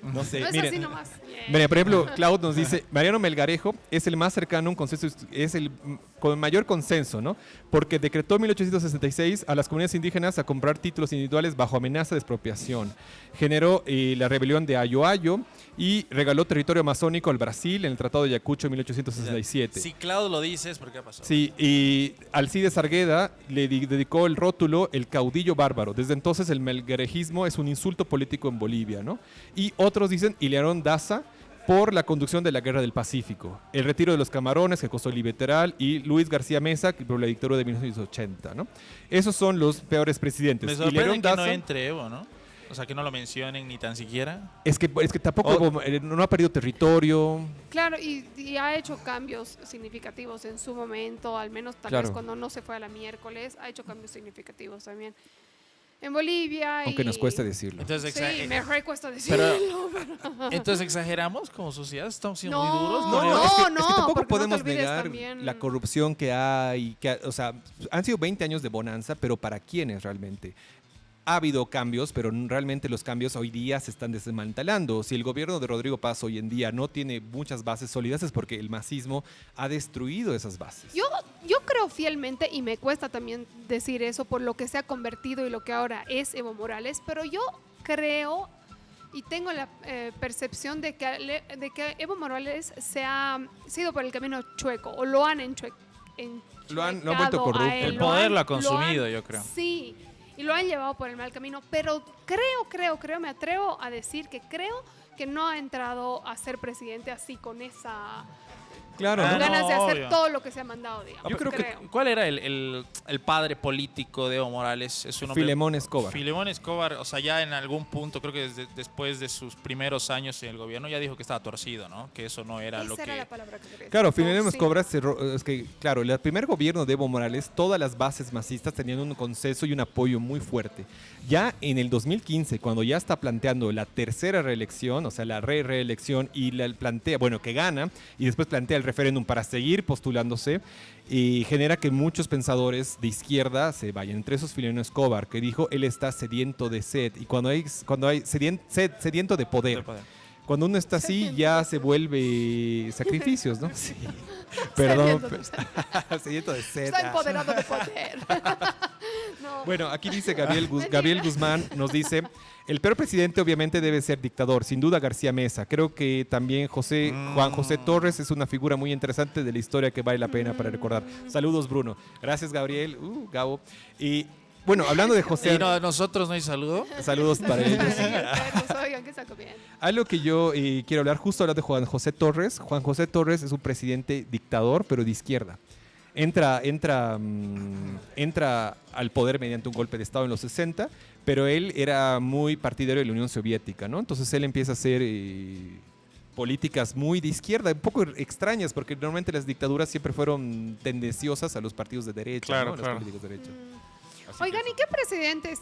No sé, No es miren. así nomás. Mira, por ejemplo, Cloud nos dice, Mariano Melgarejo es el más cercano a un consenso, es el con mayor consenso, ¿no? Porque decretó en 1866 a las comunidades indígenas a comprar títulos individuales bajo amenaza de expropiación. Generó la rebelión de Ayoayo y regaló territorio amazónico al Brasil en el Tratado de Ayacucho en 1867. Si Claudio lo dices, ¿por qué ha pasado? Sí, y Alcides Argueda le dedicó el rótulo El caudillo bárbaro. Desde entonces el melgarejismo es un insulto político en Bolivia, ¿no? Y otros dicen Iliarón Daza por la conducción de la Guerra del Pacífico, el retiro de los camarones que costó el liberal y Luis García Mesa por la dictadura de 1980, ¿no? Esos son los peores presidentes. Me sorprende Iliarón que no Daza- entre Evo, ¿no? O sea, que no lo mencionen ni tan siquiera. es que tampoco no ha perdido territorio. Claro, y ha hecho cambios significativos en su momento, al menos tal Claro. vez cuando no se fue a la miércoles, ha hecho cambios significativos también en Bolivia. Aunque nos cueste decirlo. Entonces, Sí, me recuesta pero, decirlo. entonces exageramos como sociedad, estamos siendo No, muy duros. no, es que no, tampoco porque no te podemos olvides negar también- la corrupción que hay, o sea, han sido 20 años de bonanza, pero ¿para quiénes realmente? Ha habido cambios, pero realmente los cambios hoy día se están desmantelando. Si el gobierno de Rodrigo Paz hoy en día no tiene muchas bases sólidas es porque el masismo ha destruido esas bases. Yo creo fielmente, y me cuesta también decir eso por lo que se ha convertido y lo que ahora es Evo Morales, pero yo creo y tengo la percepción de que Evo Morales se ha sido por el camino chueco Pues o lo han Lo han vuelto corrupto. a él, El poder lo ha han- consumido, yo creo. Sí, y lo han llevado por el mal camino, pero creo, me atrevo a decir que creo que no ha entrado a ser presidente así con esa Claro, Ah, ¿no? no, ganas de hacer obvio. todo lo que se ha mandado, digamos. Yo creo que. ¿Cuál era el padre político de Evo Morales? Es un hombre. Filemón Escobar. Filemón Escobar, o sea, ya en algún punto, creo que después de sus primeros años en el gobierno, ya dijo que estaba torcido, ¿no? Que eso no era lo Esa era que. la palabra que quería decir. Claro, No, Filemón sí. Escobar es que, claro, el primer gobierno de Evo Morales, todas las bases masistas tenían un consenso y un apoyo muy fuerte. Ya en el 2015, cuando ya está planteando la tercera reelección, o sea, la reelección y plantea, bueno, que gana y después plantea el referéndum para seguir postulándose y genera que muchos pensadores de izquierda se vayan. Entre esos Filemón Escobar, que dijo, él está sediento de sed y cuando hay sediento de poder. Cuando uno está así, ya se vuelve sacrificios, ¿no? Sí. Perdón. Sediento de sed. Sediento de sed. Está empoderado de poder. No. Bueno, aquí dice Mentira. Gabriel Guzmán, nos dice, el peor presidente obviamente debe ser dictador, sin duda García Mesa. Creo que también Juan José Torres es una figura muy interesante de la historia que vale la pena para recordar. Saludos, Bruno. Gracias, Gabriel. Gabo. Y bueno, hablando de José, Y nosotros no hay saludo. saludos para ellos. Oigan, que saco bien. Algo que yo quiero hablar, justo hablar de Juan José Torres. Juan José Torres es un presidente dictador, pero de izquierda. Entra al poder mediante un golpe de Estado en los 60, pero él era muy partidario de la Unión Soviética, ¿no? Entonces él empieza a hacer políticas muy de izquierda, un poco extrañas, porque normalmente las dictaduras siempre fueron tendenciosas a los partidos de derecha, Claro, ¿no? claro. Los políticos de derecha. Así Oigan, que- ¿y qué presidentes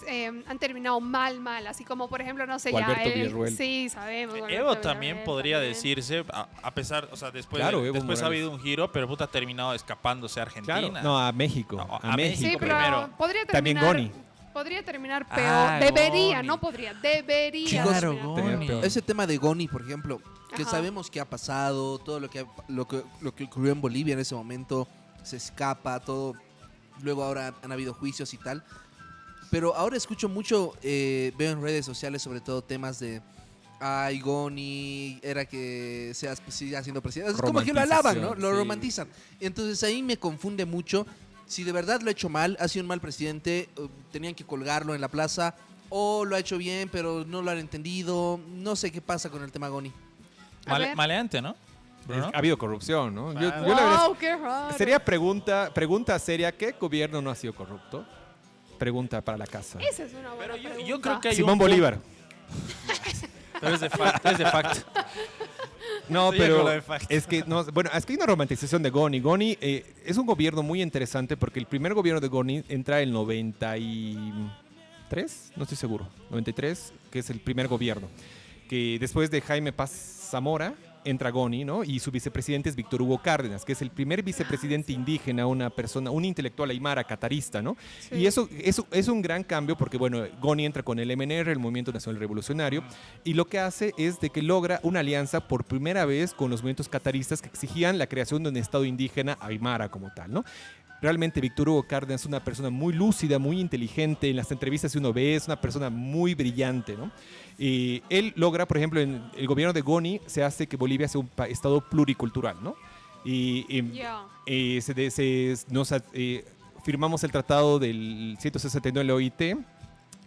han terminado mal? Así como, por ejemplo, no sé, Gualberto ya Villarroel. Sí, sabemos. Evo Gualberto también Villarroel podría también. decirse, a pesar, o sea, después, Claro, Evo después ha Morales. habido un giro, pero puta ha terminado escapándose a Argentina. Claro, no, a México. No, a a México. Sí, pero primero. podría También terminar. Goni. Podría terminar Ah, peor. Debería, Goni. no podría. Debería. Claro, terminar Goni. peor. Ese tema de Goni, por ejemplo, que Ajá. sabemos que ha pasado, todo lo que ocurrió en Bolivia en ese momento, se escapa, todo. Luego ahora han habido juicios y tal. Pero ahora escucho mucho, veo en redes sociales sobre todo temas de, ay, Goni, era que siga siendo presidente. Es como que lo alaban, ¿no? Lo sí. romantizan. Entonces ahí me confunde mucho. Si de verdad lo ha hecho mal, ha sido un mal presidente, tenían que colgarlo en la plaza, o lo ha hecho bien, pero no lo han entendido. No sé qué pasa con el tema Goni. A ver. Maleante, ¿no? ¿Bruno? Ha habido corrupción, ¿no? Yo Wow. la verdad ¡Wow, qué raro! sería pregunta seria, ¿qué gobierno no ha sido corrupto? Pregunta para la casa. Esa es una buena Pero yo pregunta. creo que hay Simón un Bolívar. Tú eres de facto. Es de facto. No, Estoy de pero acuerdo de facto. es que no, bueno, es que hay una romantización de Goni. Goni es un gobierno muy interesante porque el primer gobierno de Goni entra en el 93, no estoy seguro, 93, que es el primer gobierno, que después de Jaime Paz Zamora entra Goni, ¿no? Y su vicepresidente es Víctor Hugo Cárdenas, que es el primer vicepresidente indígena, una persona, un intelectual aymara catarista, ¿no? Sí. Y eso es un gran cambio porque, bueno, Goni entra con el MNR, el Movimiento Nacional Revolucionario, y lo que hace es de que logra una alianza por primera vez con los movimientos cataristas que exigían la creación de un estado indígena aymara como tal, ¿no? Realmente Víctor Hugo Cárdenas es una persona muy lúcida, muy inteligente. En las entrevistas que uno ve es una persona muy brillante, ¿no? Él logra, por ejemplo, en el gobierno de Goni se hace que Bolivia sea un estado pluricultural, ¿no? Ya. Firmamos el tratado del 169 de la OIT.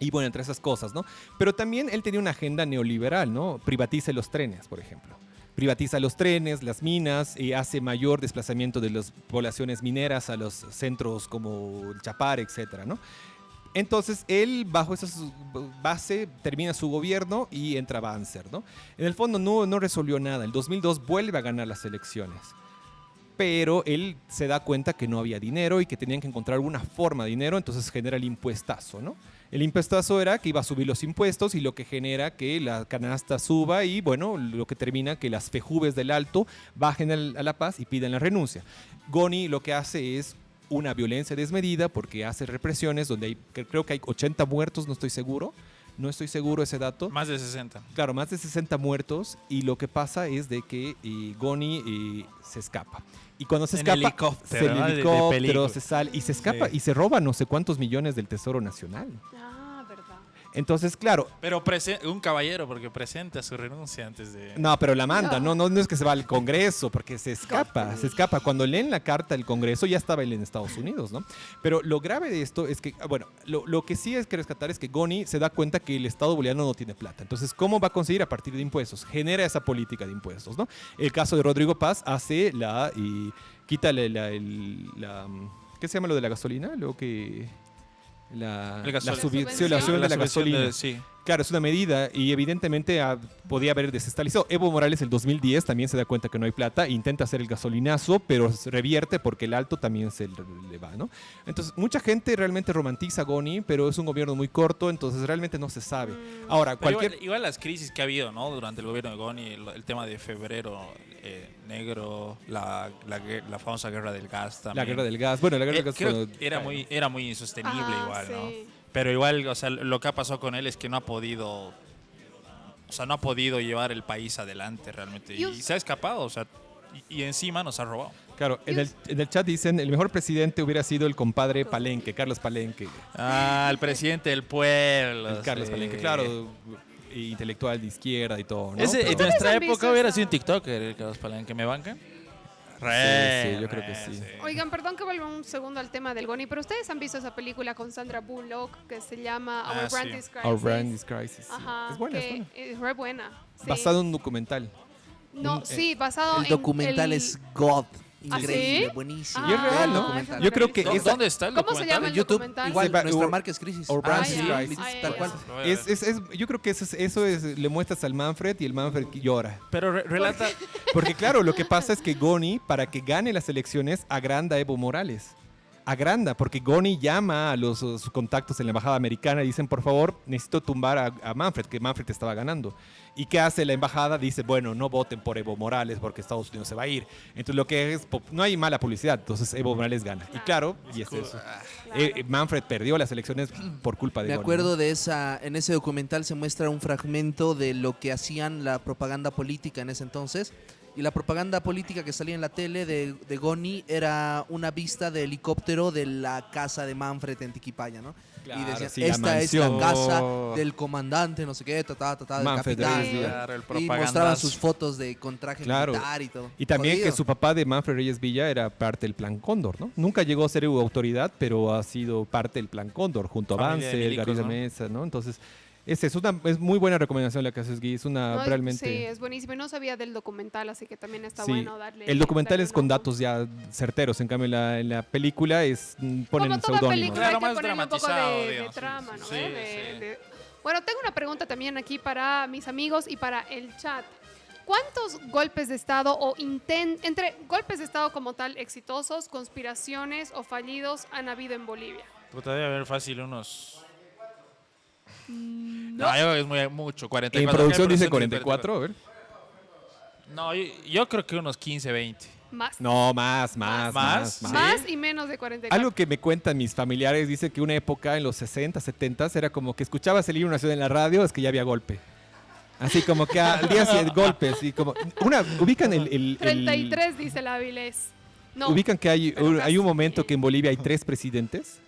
Y bueno, entre esas cosas, ¿no? Pero también él tenía una agenda neoliberal, ¿no? Privatiza los trenes, por ejemplo. Privatiza los trenes, las minas, hace mayor desplazamiento de las poblaciones mineras a los centros como el Chapar, etcétera, ¿no? Entonces, él, bajo esa base, termina su gobierno y entra Banzer, ¿no? En el fondo no resolvió nada. En 2002 vuelve a ganar las elecciones. Pero él se da cuenta que no había dinero y que tenían que encontrar alguna forma de dinero, entonces genera el impuestazo, ¿no? El impuestazo era que iba a subir los impuestos y lo que genera que la canasta suba y, bueno, lo que termina que las fejubes del Alto bajen a La Paz y pidan la renuncia. Goni lo que hace es una violencia desmedida porque hace represiones donde creo que hay 80 muertos, no estoy seguro ese dato. Más de 60. Claro, más de 60 muertos y lo que pasa es de que Goni se escapa. Y cuando se En escapa, helicóptero, el ¿no? De helicóptero película. se sale y se escapa Sí. y se roba no sé cuántos millones del Tesoro Nacional. Ah, verdad. Entonces, claro, Pero un caballero, porque presenta su renuncia antes de... no, pero la manda, no es que se va al Congreso, porque se escapa. Cuando leen la carta del Congreso ya estaba él en Estados Unidos, ¿no? Pero lo grave de esto es que, bueno, lo que sí es que rescatar es que Goni se da cuenta que el Estado boliviano no tiene plata. Entonces, ¿cómo va a conseguir a partir de impuestos? Genera esa política de impuestos, ¿no? El caso de Rodrigo Paz hace quítale ¿qué se llama lo de la gasolina? Lo que... La El gasóleo. subvención de la subvención gasolina. sí. Claro, es una medida y evidentemente podía haber desestabilizado. Evo Morales el 2010 también se da cuenta que no hay plata, intenta hacer el gasolinazo, pero se revierte porque el Alto también se le va, ¿no? Entonces, mucha gente realmente romantiza a Goni, pero es un gobierno muy corto, entonces realmente no se sabe. Ahora, Pero cualquier... igual las crisis que ha habido, ¿no? Durante el gobierno de Goni, el tema de febrero negro, la famosa guerra del gas también. La guerra del gas. Bueno, la guerra del gas... Creo cuando- que era muy insostenible Ajá, igual, ¿no? sí. Pero igual, o sea, lo que ha pasado con él es que no ha podido llevar el país adelante realmente. Y Y se ha escapado, o sea, y encima nos ha robado. Claro, en el chat dicen, el mejor presidente hubiera sido el compadre Palenque, Carlos Palenque. Ah, el presidente del pueblo. El Carlos sí. Palenque, claro, intelectual de izquierda y todo, ¿no? Ese, en Pero- nuestra han visto época hubiera esa- sido un TikToker, el Carlos Palenque. ¿Me bancan? Sí, yo creo que sí. Oigan, perdón que vuelva un segundo al tema del Goni, pero ustedes han visto esa película con Sandra Bullock que se llama Our Ah, Brand sí. is Crisis. Our Brand is Crisis. Ajá, Es buena, es que buena. es re buena. Sí. Basado en un documental. No, sí, basado El en documental es God. ¿Ah, Increíble, sí? buenísimo. Y es real, El ¿no? documental. Yo creo que ¿Dó- esa- ¿Dónde está el ¿Cómo se documental? llama En el YouTube, documental? igual, Se va- nuestra Our- marca es Crisis. Our Brand Ah, is ya. Crisis. Ah, ya, Tal ya. cual. Lo voy a ver. Yo creo que eso es, le muestras al Manfred y el Manfred llora. Pero relata... Porque claro, lo que pasa es que Goni, para que gane las elecciones, agranda a Evo Morales. Agranda, porque Goni llama a sus contactos en la embajada americana y dicen, por favor, necesito tumbar a Manfred, que Manfred estaba ganando. ¿Y qué hace la embajada? Dice, bueno, no voten por Evo Morales porque Estados Unidos se va a ir. Entonces lo que es, no hay mala publicidad, entonces Evo Morales gana. Y claro, y es eso. Manfred perdió las elecciones por culpa de Me Goni, acuerdo ¿no? de en ese documental se muestra un fragmento de lo que hacían la propaganda política en ese entonces. Y la propaganda política que salía en la tele de Goni era una vista de helicóptero de la casa de Manfred en Tiquipaya, ¿no? Claro, y decían, sí, la esta es la mansión. casa del comandante, no sé qué, del Manfred capitán. Reyes Villa. Claro, el Y mostraban propagandazo. sus fotos con traje Claro. militar y todo. Y también Jodido. que su papá de Manfred Reyes Villa era parte del Plan Cóndor, ¿no? Nunca llegó a ser autoridad, pero ha sido parte del Plan Cóndor, junto a Familia de Banzer, milicos, García ¿no? Mesa, ¿no? Entonces, Es muy buena recomendación la que haces, Gui. Es una No, realmente... Sí, es buenísimo. Y no sabía del documental, así que también está Sí, bueno darle. el documental darle es un con ojo. datos ya certeros, en cambio en la película ponen Como toda seudónimos. película, hay Claro, que más ponerle un poco dramatizado, de digamos, sí, trama, ¿no? sí, sí. Bueno, tengo una pregunta también aquí para mis amigos y para el chat. ¿Cuántos golpes de Estado o entre golpes de Estado como tal exitosos, conspiraciones o fallidos han habido en Bolivia? Puta, debe haber fácil unos... No. No, yo creo que es mucho, 44. En producción ¿Qué dice porcentaje? 44, a ver. No, yo creo que unos 15, 20. Más. No, más. ¿Más? ¿Sí? Más y menos de 44. Algo que me cuentan mis familiares dice que una época en los 60, 70 era como que escuchabas el himno nacional en la radio, es que ya había golpe. Así como que al día siguiente golpes y como ubican el 33 dice la Avilés. No. ubican que pero hay casi. un momento que en Bolivia hay 3 presidentes.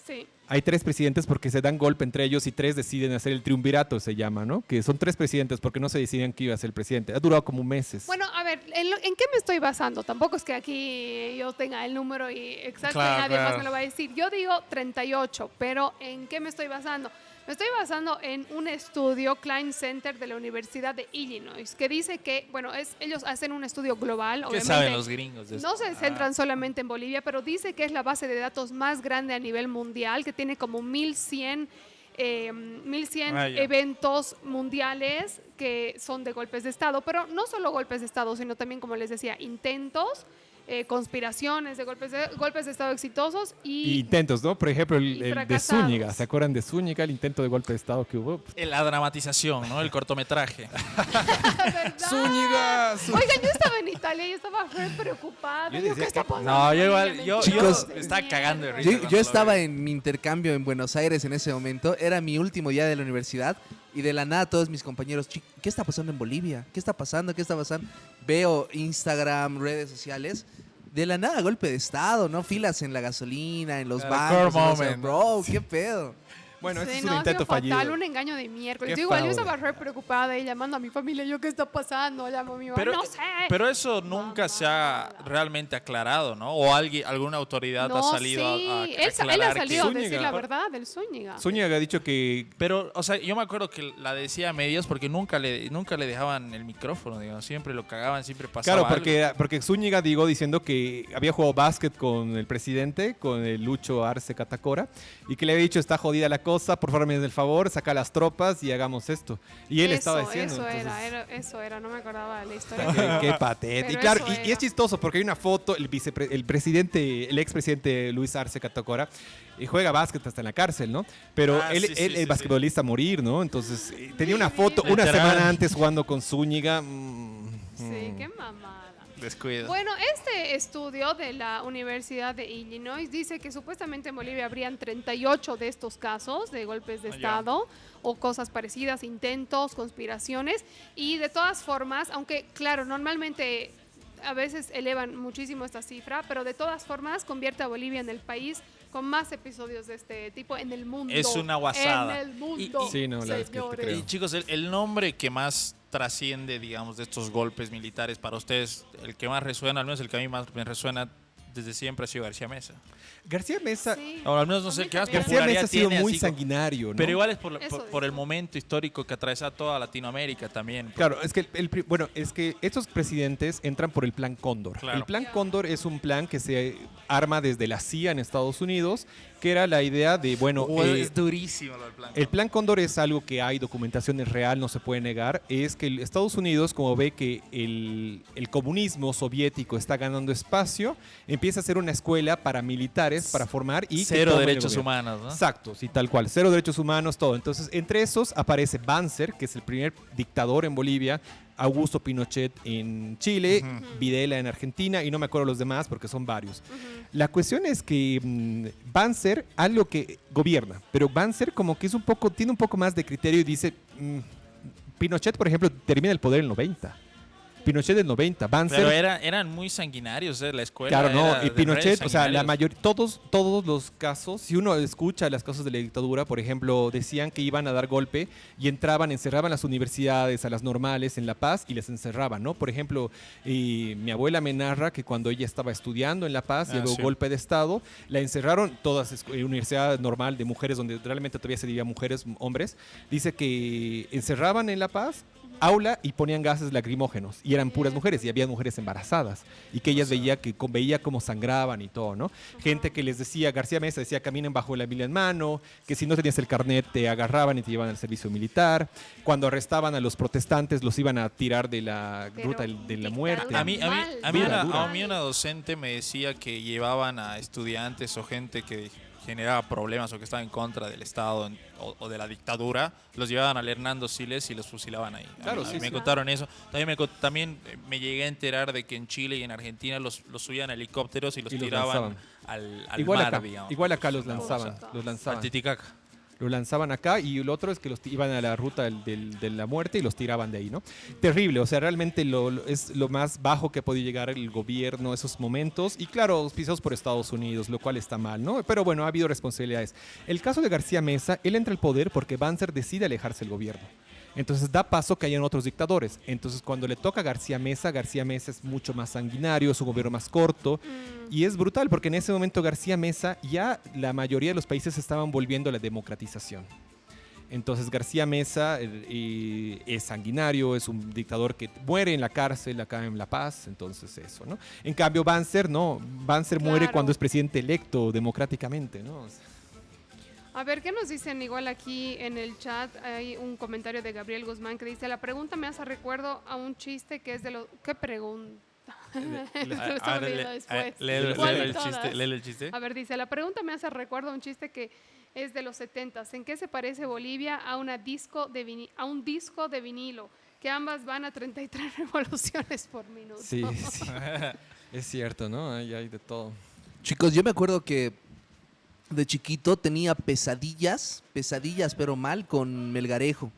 Sí. Hay 3 presidentes porque se dan golpe entre ellos y 3 deciden hacer el triunvirato, se llama, ¿no? Que son 3 presidentes porque no se decidían quién iba a ser el presidente. Ha durado como meses. Bueno, a ver, ¿en qué me estoy basando? Tampoco es que aquí yo tenga el número y exacto Claro, y nadie claro. más me lo va a decir. Yo digo 38, pero ¿en qué me estoy basando? Me estoy basando en un estudio Klein Center de la Universidad de Illinois que dice que, bueno, ellos hacen un estudio global. ¿Qué obviamente, saben los gringos de esto? no se centran solamente en Bolivia, pero dice que es la base de datos más grande a nivel mundial, que tiene como 1100 Ah, ya. eventos mundiales que son de golpes de Estado, pero no solo golpes de Estado, sino también, como les decía, intentos, conspiraciones de golpes de Estado exitosos Y y intentos, ¿no? Por ejemplo, y el de fracasados. Zúñiga. ¿Se acuerdan de Zúñiga, el intento de golpe de Estado que hubo? La dramatización, ¿no? El cortometraje. ¿verdad? Zúñiga. Oigan, yo estaba en Italia y estaba re preocupada. Yo Digo, decía ¿qué está que- pasando? No, yo en igual, Bolivia? yo Chicos, estaba cagando de risa. Yo, cuando yo lo estaba vi. en mi intercambio en Buenos Aires en ese momento. Era mi último día de la universidad. Y de la nada todos mis compañeros, ¿qué está pasando en Bolivia? ¿Qué está pasando? ¿Qué está pasando? Veo Instagram, redes sociales. De la nada, golpe de Estado, ¿no? Filas en la gasolina, en los Claro, bancos. core o sea, moment. bro, ¿qué pedo? Bueno, ese Sí, es no, un ha intento sido fatal, fallido. un engaño de miércoles. Qué Yo igual, yo fraude. estaba re preocupada y llamando a mi familia, yo, ¿qué está pasando? Llamo a mi mamá, Pero, no sé. pero eso nunca se ha realmente aclarado, ¿no? O alguna autoridad ha salido sí. a Él ha aclarar salido a que... decir Zúñiga. la verdad del Zúñiga. Zúñiga ha dicho que Pero, o sea, yo me acuerdo que la decía a medias porque nunca le dejaban el micrófono, digamos. Siempre lo cagaban, siempre pasaba claro, algo. porque Zúñiga digo diciendo que había jugado básquet con el presidente, con el Lucho Arce Catacora, y que le había dicho, está jodida la cosa, por favor me den el favor, saca las tropas y hagamos esto. Y él estaba diciendo. Eso entonces, eso era, no me acordaba de la historia. Qué patético. Pero Y claro, eso y es era. chistoso porque hay una foto, el expresidente Luis Arce Catacora, y juega básquet hasta en la cárcel, ¿no? Pero Ah, él, sí, sí, él sí, es basquetbolista a morir, ¿no? Entonces, tenía una Sí, foto sí. una Literal. semana antes jugando con Zúñiga. Sí, qué mamada. Descuido. Bueno, este estudio de la Universidad de Illinois dice que supuestamente en Bolivia habrían 38 de estos casos de golpes de Ah, ya. Estado o cosas parecidas, intentos, conspiraciones. Y de todas formas, aunque claro, normalmente a veces elevan muchísimo esta cifra, pero de todas formas convierte a Bolivia en el país con más episodios de este tipo en el mundo. Es una guasada. En el mundo. Sí, no, la verdad es que te señores. creo. Y chicos, el nombre que más trasciende, digamos, de estos golpes militares para ustedes, el que más resuena, al menos el que a mí más me resuena desde siempre ha sido García Mesa. García Mesa, Sí. O al menos no A sé mí qué más también. García popularidad Mesa ha sido tiene, muy así como- sanguinario, ¿no? Pero igual es por Eso el dicen. momento histórico que atraviesa toda Latinoamérica también. Claro, es que bueno, es que estos presidentes entran por el Plan Cóndor. Claro. El Plan Cóndor es un plan que se arma desde la CIA en Estados Unidos, que era la idea de, bueno, Es durísimo lo del plan. el Plan Cóndor es algo que hay, documentación es real, no se puede negar. Es que Estados Unidos, como ve que el comunismo soviético está ganando espacio, empieza a hacer una escuela para militares, para formar y que Cero tomen el derechos gobierno. humanos, ¿no? Exacto, sí, tal cual. Cero derechos humanos, todo. Entonces, entre esos aparece Banzer, que es el primer dictador en Bolivia, Augusto Pinochet en Chile, Videla en Argentina, y no me acuerdo los demás porque son varios. La cuestión es que Banzer, algo que gobierna, pero Banzer como que tiene un poco más de criterio y dice, Pinochet, por ejemplo, termina el poder en el 90. Pinochet del 90, Banzer. Pero eran muy sanguinarios, la escuela. Claro, no, era y de Pinochet, redes o sea, la sanguinarios. mayoría, todos los casos, si uno escucha las casos de la dictadura, por ejemplo, decían que iban a dar golpe y encerraban las universidades, a las normales en La Paz y les encerraban, ¿no? Por ejemplo, mi abuela me narra que cuando ella estaba estudiando en La Paz y hubo Sí. golpe de Estado, la encerraron todas universidad normal de mujeres donde realmente todavía se dividía mujeres, hombres, dice que encerraban en La Paz aula y ponían gases lacrimógenos y eran puras mujeres y había mujeres embarazadas y que ellas veía cómo sangraban y todo, ¿no? Gente que les decía, García Mesa decía caminen bajo la Biblia en mano, que si no tenías el carnet te agarraban y te llevaban al servicio militar, cuando arrestaban a los protestantes los iban a tirar de la Pero ruta de la dictadura muerte. A mí, Dura, dura. a mí una docente me decía que llevaban a estudiantes o gente que generaba problemas o que estaba en contra del Estado o de la dictadura, los llevaban al Hernando Siles y los fusilaban ahí. Claro, A mí sí, me sí. contaron eso. También me llegué a enterar de que en Chile y en Argentina los subían a helicópteros y los Y los tiraban lanzaban. al Igual mar, acá, digamos. igual acá los Una lanzaban, cosa. los Al lanzaban. Titicaca. Lo lanzaban acá y lo otro es que iban a la ruta de la muerte y los tiraban de ahí, ¿no? Terrible, o sea, realmente es lo más bajo que ha podido llegar el gobierno esos momentos y claro, auspiciados por Estados Unidos, lo cual está mal, ¿no? Pero bueno, ha habido responsabilidades. El caso de García Mesa, él entra al poder porque Banzer decide alejarse del gobierno. Entonces da paso que hayan otros dictadores. Entonces cuando le toca a García Mesa es mucho más sanguinario, es un gobierno más corto. Y es brutal porque en ese momento García Mesa ya la mayoría de los países estaban volviendo a la democratización. Entonces García Mesa es sanguinario, es un dictador que muere en la cárcel acá en La Paz, entonces eso, ¿no? En cambio Banzer no, Banzer muere Claro. cuando es presidente electo democráticamente, ¿no? O sea, A ver, ¿qué nos dicen? Igual aquí en el chat hay un comentario de Gabriel Guzmán que dice, la pregunta me hace recuerdo a un chiste que es de los... ¿Qué pregunta? Lo estamos leyendo después. ¿Cuál de todas? Léelo el chiste. A ver, dice, la pregunta me hace recuerdo a un chiste que es de los 70s. ¿En qué se parece Bolivia a, un disco de vinilo? Que ambas van a 33 revoluciones por minuto. sí, sí. Es cierto, ¿no? Hay de todo. Chicos, yo me acuerdo que de chiquito tenía pesadillas, pero mal con Melgarejo.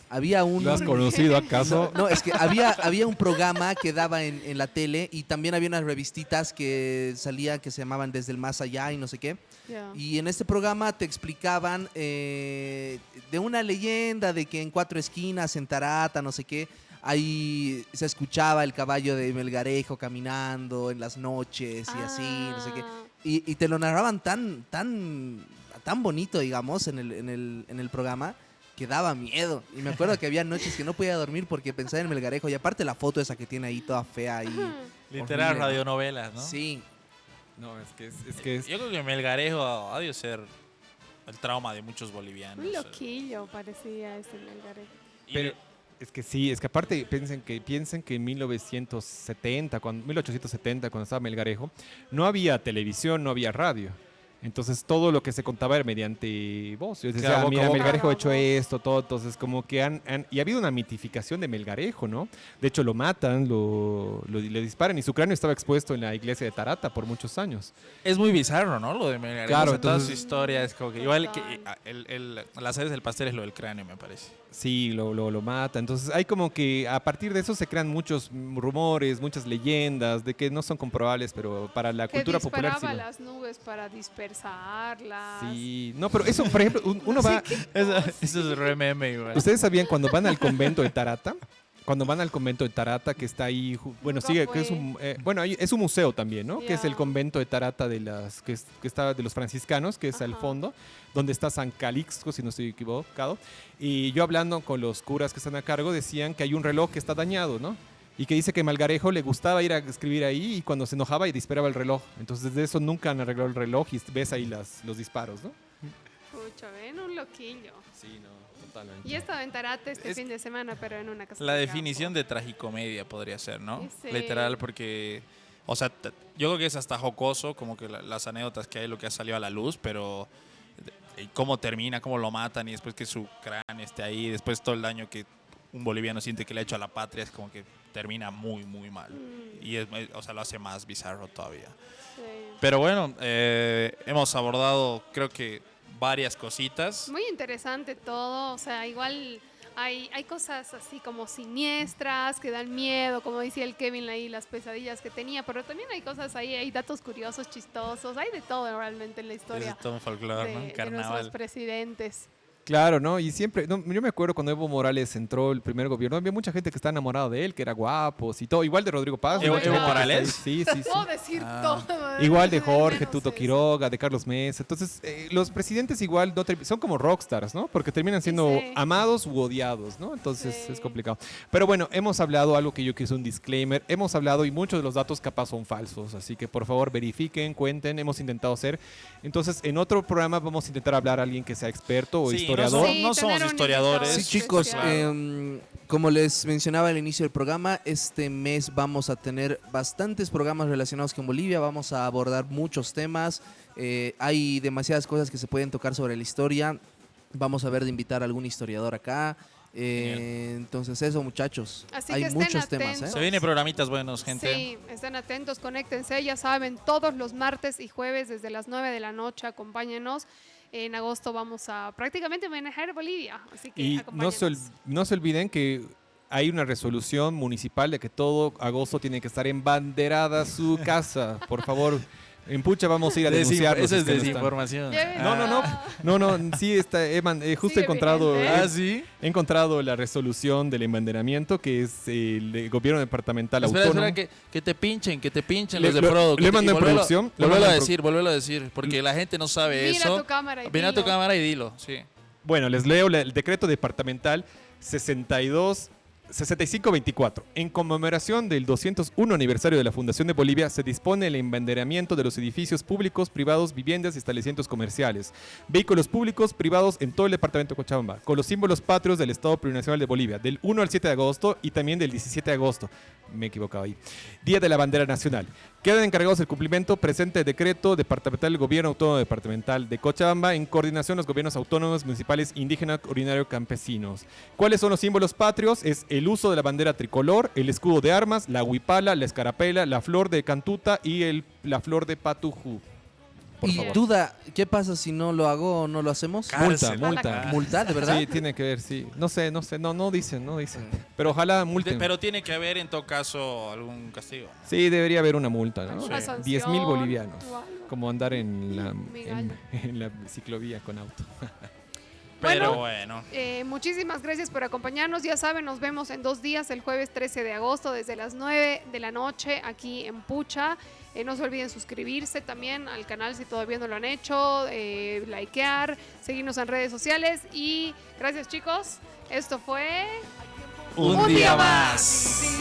Había un... ¿Lo has conocido acaso? No, es que había un programa que daba en la tele y también había unas revistitas que salían que se llamaban Desde el Más Allá y no sé qué. Ya. Y en este programa te explicaban de una leyenda de que en 4 esquinas, en Tarata, no sé qué, ahí se escuchaba el caballo de Melgarejo caminando en las noches y así, no sé qué. Ah, Y te lo narraban tan bonito, digamos, en el programa, que daba miedo. Y me acuerdo que había noches que no podía dormir porque pensaba en Melgarejo. Y aparte la foto esa que tiene ahí toda fea ahí. Literal, horrible. radionovelas, ¿no? Sí. No, es que Yo creo que Melgarejo ha de ser el trauma de muchos bolivianos. un loquillo parecía ese Melgarejo. Y- Pero es que sí, es que aparte piensen que en 1870, cuando estaba Melgarejo, no había televisión, no había radio. Entonces todo lo que se contaba era mediante voz. Yo decía, Claro, boca a mira, boca. Melgarejo ha hecho Claro, voz. esto, todo. Entonces como que y ha habido una mitificación de Melgarejo, ¿no? De hecho lo matan, le disparan y su cráneo estaba expuesto en la iglesia de Tarata por muchos años. Es muy bizarro, ¿no? Lo de Melgarejo. Claro, O sea, toda su entonces- historia es como que igual que Total. las sedes del pastel es lo del cráneo, me parece. Sí, lo mata. Entonces hay como que a partir de eso se crean muchos rumores, muchas leyendas de que no son comprobables, pero para la Que cultura popular disparaba sí. las nubes para dispersarlas. Sí, no, pero eso, por ejemplo, uno va... Eso es re meme igual. ¿Ustedes sabían cuando van al convento de Tarata? Cuando van al convento de Tarata, que está ahí, bueno, Nunca sigue, que es fue. bueno, es un museo también, ¿no? Que es el Ya. convento de Tarata que está de los franciscanos, que es al Ajá. fondo, donde está San Calixto, si no estoy equivocado. Y yo hablando con los curas que están a cargo, decían que hay un reloj que está dañado, ¿no? Y que dice que Melgarejo le gustaba ir a escribir ahí y cuando se enojaba y disparaba el reloj. Entonces desde eso nunca han arreglado el reloj y ves ahí los disparos, ¿no? Pucha, ven un loquillo. Sí, no, totalmente. Y he estado en Tarate este Es- fin de semana, pero en una casa La de definición campo. de tragicomedia podría ser, ¿no? Sí. Literal, porque, o sea, yo creo que es hasta jocoso, como que las anécdotas que hay, lo que ha salido a la luz, pero cómo termina, cómo lo matan y después que su cráneo esté ahí, después todo el daño que un boliviano siente que le ha hecho a la patria, es como que termina muy, muy mal. Y o sea, lo hace más bizarro todavía. Sí. Pero bueno, hemos abordado, creo que varias cositas. Muy interesante todo, o sea, igual Hay cosas así como siniestras, que dan miedo, como decía el Kevin ahí, las pesadillas que tenía, pero también hay cosas ahí, hay datos curiosos, chistosos, hay de todo realmente en la Es historia todo un folclore, ¿no? de nuestros Carnaval. presidentes. Claro, ¿no? Y siempre, no, yo me acuerdo cuando Evo Morales entró el primer gobierno, había mucha gente que estaba enamorada de él, que era guapo y todo, igual de Rodrigo Paz. ¿Evo- mucha Evo gente que Morales? está ahí. Sí, sí, sí. Puedo decir todo. Igual de Jorge, menos Tuto eso. Quiroga, de Carlos Mesa. Entonces, los presidentes igual no son como rockstars, ¿no? Porque terminan siendo Sí. amados u odiados, ¿no? Entonces Sí. es complicado. Pero bueno, hemos hablado algo que yo quiero un disclaimer. Hemos hablado y muchos de los datos capaz son falsos. Así que por favor verifiquen, cuenten. Hemos intentado hacer. Entonces, en otro programa vamos a intentar hablar a alguien que sea experto o Sí, historiador. Sí, no somos tener un historiadores. Sí, invitado chicos, especial. como les mencionaba al inicio del programa, este mes vamos a tener bastantes programas relacionados con Bolivia, vamos a abordar muchos temas, hay demasiadas cosas que se pueden tocar sobre la historia, vamos a ver de invitar a algún historiador acá, entonces eso muchachos, Así hay que estén muchos temas. atentos. Se vienen programitas buenos, gente. Sí, estén atentos, conéctense, ya saben, todos los martes y jueves desde las 9 de la noche, acompáñenos. En agosto vamos a prácticamente manejar Bolivia, así que Y acompáñenos. no se olviden que hay una resolución municipal de que todo agosto tiene que estar embanderada su casa. Por favor, en Pucha vamos a ir a denunciar. Eso es desinformación. Lleven- No, sí, está, justo Sigue he encontrado, vigente. Ah, ¿sí? he encontrado la resolución del embanderamiento, que es el gobierno departamental Espera, autónomo. espera, que te pinchen Le- los de lo- Prodo. le mando en producción, le Volvelo mando a en decir, volvelo a decir, porque la gente no sabe Mira eso. tu cámara y Mira tu dilo. cámara y dilo, sí. Bueno, les leo el decreto departamental 6524. En conmemoración del 201 aniversario de la Fundación de Bolivia, se dispone el embanderamiento de los edificios públicos, privados, viviendas y establecimientos comerciales, vehículos públicos, privados en todo el departamento de Cochabamba, con los símbolos patrios del Estado Plurinacional de Bolivia, del 1 al 7 de agosto y también del 17 de agosto. Me he equivocado ahí. Día de la Bandera Nacional. Quedan encargados el cumplimiento presente decreto departamental del Gobierno Autónomo Departamental de Cochabamba en coordinación los gobiernos autónomos, municipales, indígenas, ordinario, campesinos. ¿Cuáles son los símbolos patrios? Es el uso de la bandera tricolor, el escudo de armas, la huipala, la escarapela, la flor de cantuta y la flor de patujú. Por Y favor. duda, ¿qué pasa si no lo hago o no lo hacemos? Cárcel. Multa. ¿Multa, de verdad? Sí, tiene que ver, sí. No sé, no dicen. Pero ojalá multen. Pero tiene que haber en todo caso algún castigo. Sí, debería haber una multa, ¿no? Alguna Sí. sanción 10.000 bolivianos. o algo. Como andar en Migallo. en la ciclovía con auto. Pero Bueno, bueno. Muchísimas gracias por acompañarnos. Ya saben, nos vemos en 2 días, el jueves 13 de agosto, desde las 9 de la noche, aquí en Pucha. No se olviden suscribirse también al canal si todavía no lo han hecho, likear, seguirnos en redes sociales. Y gracias, chicos. Esto fue Un día más.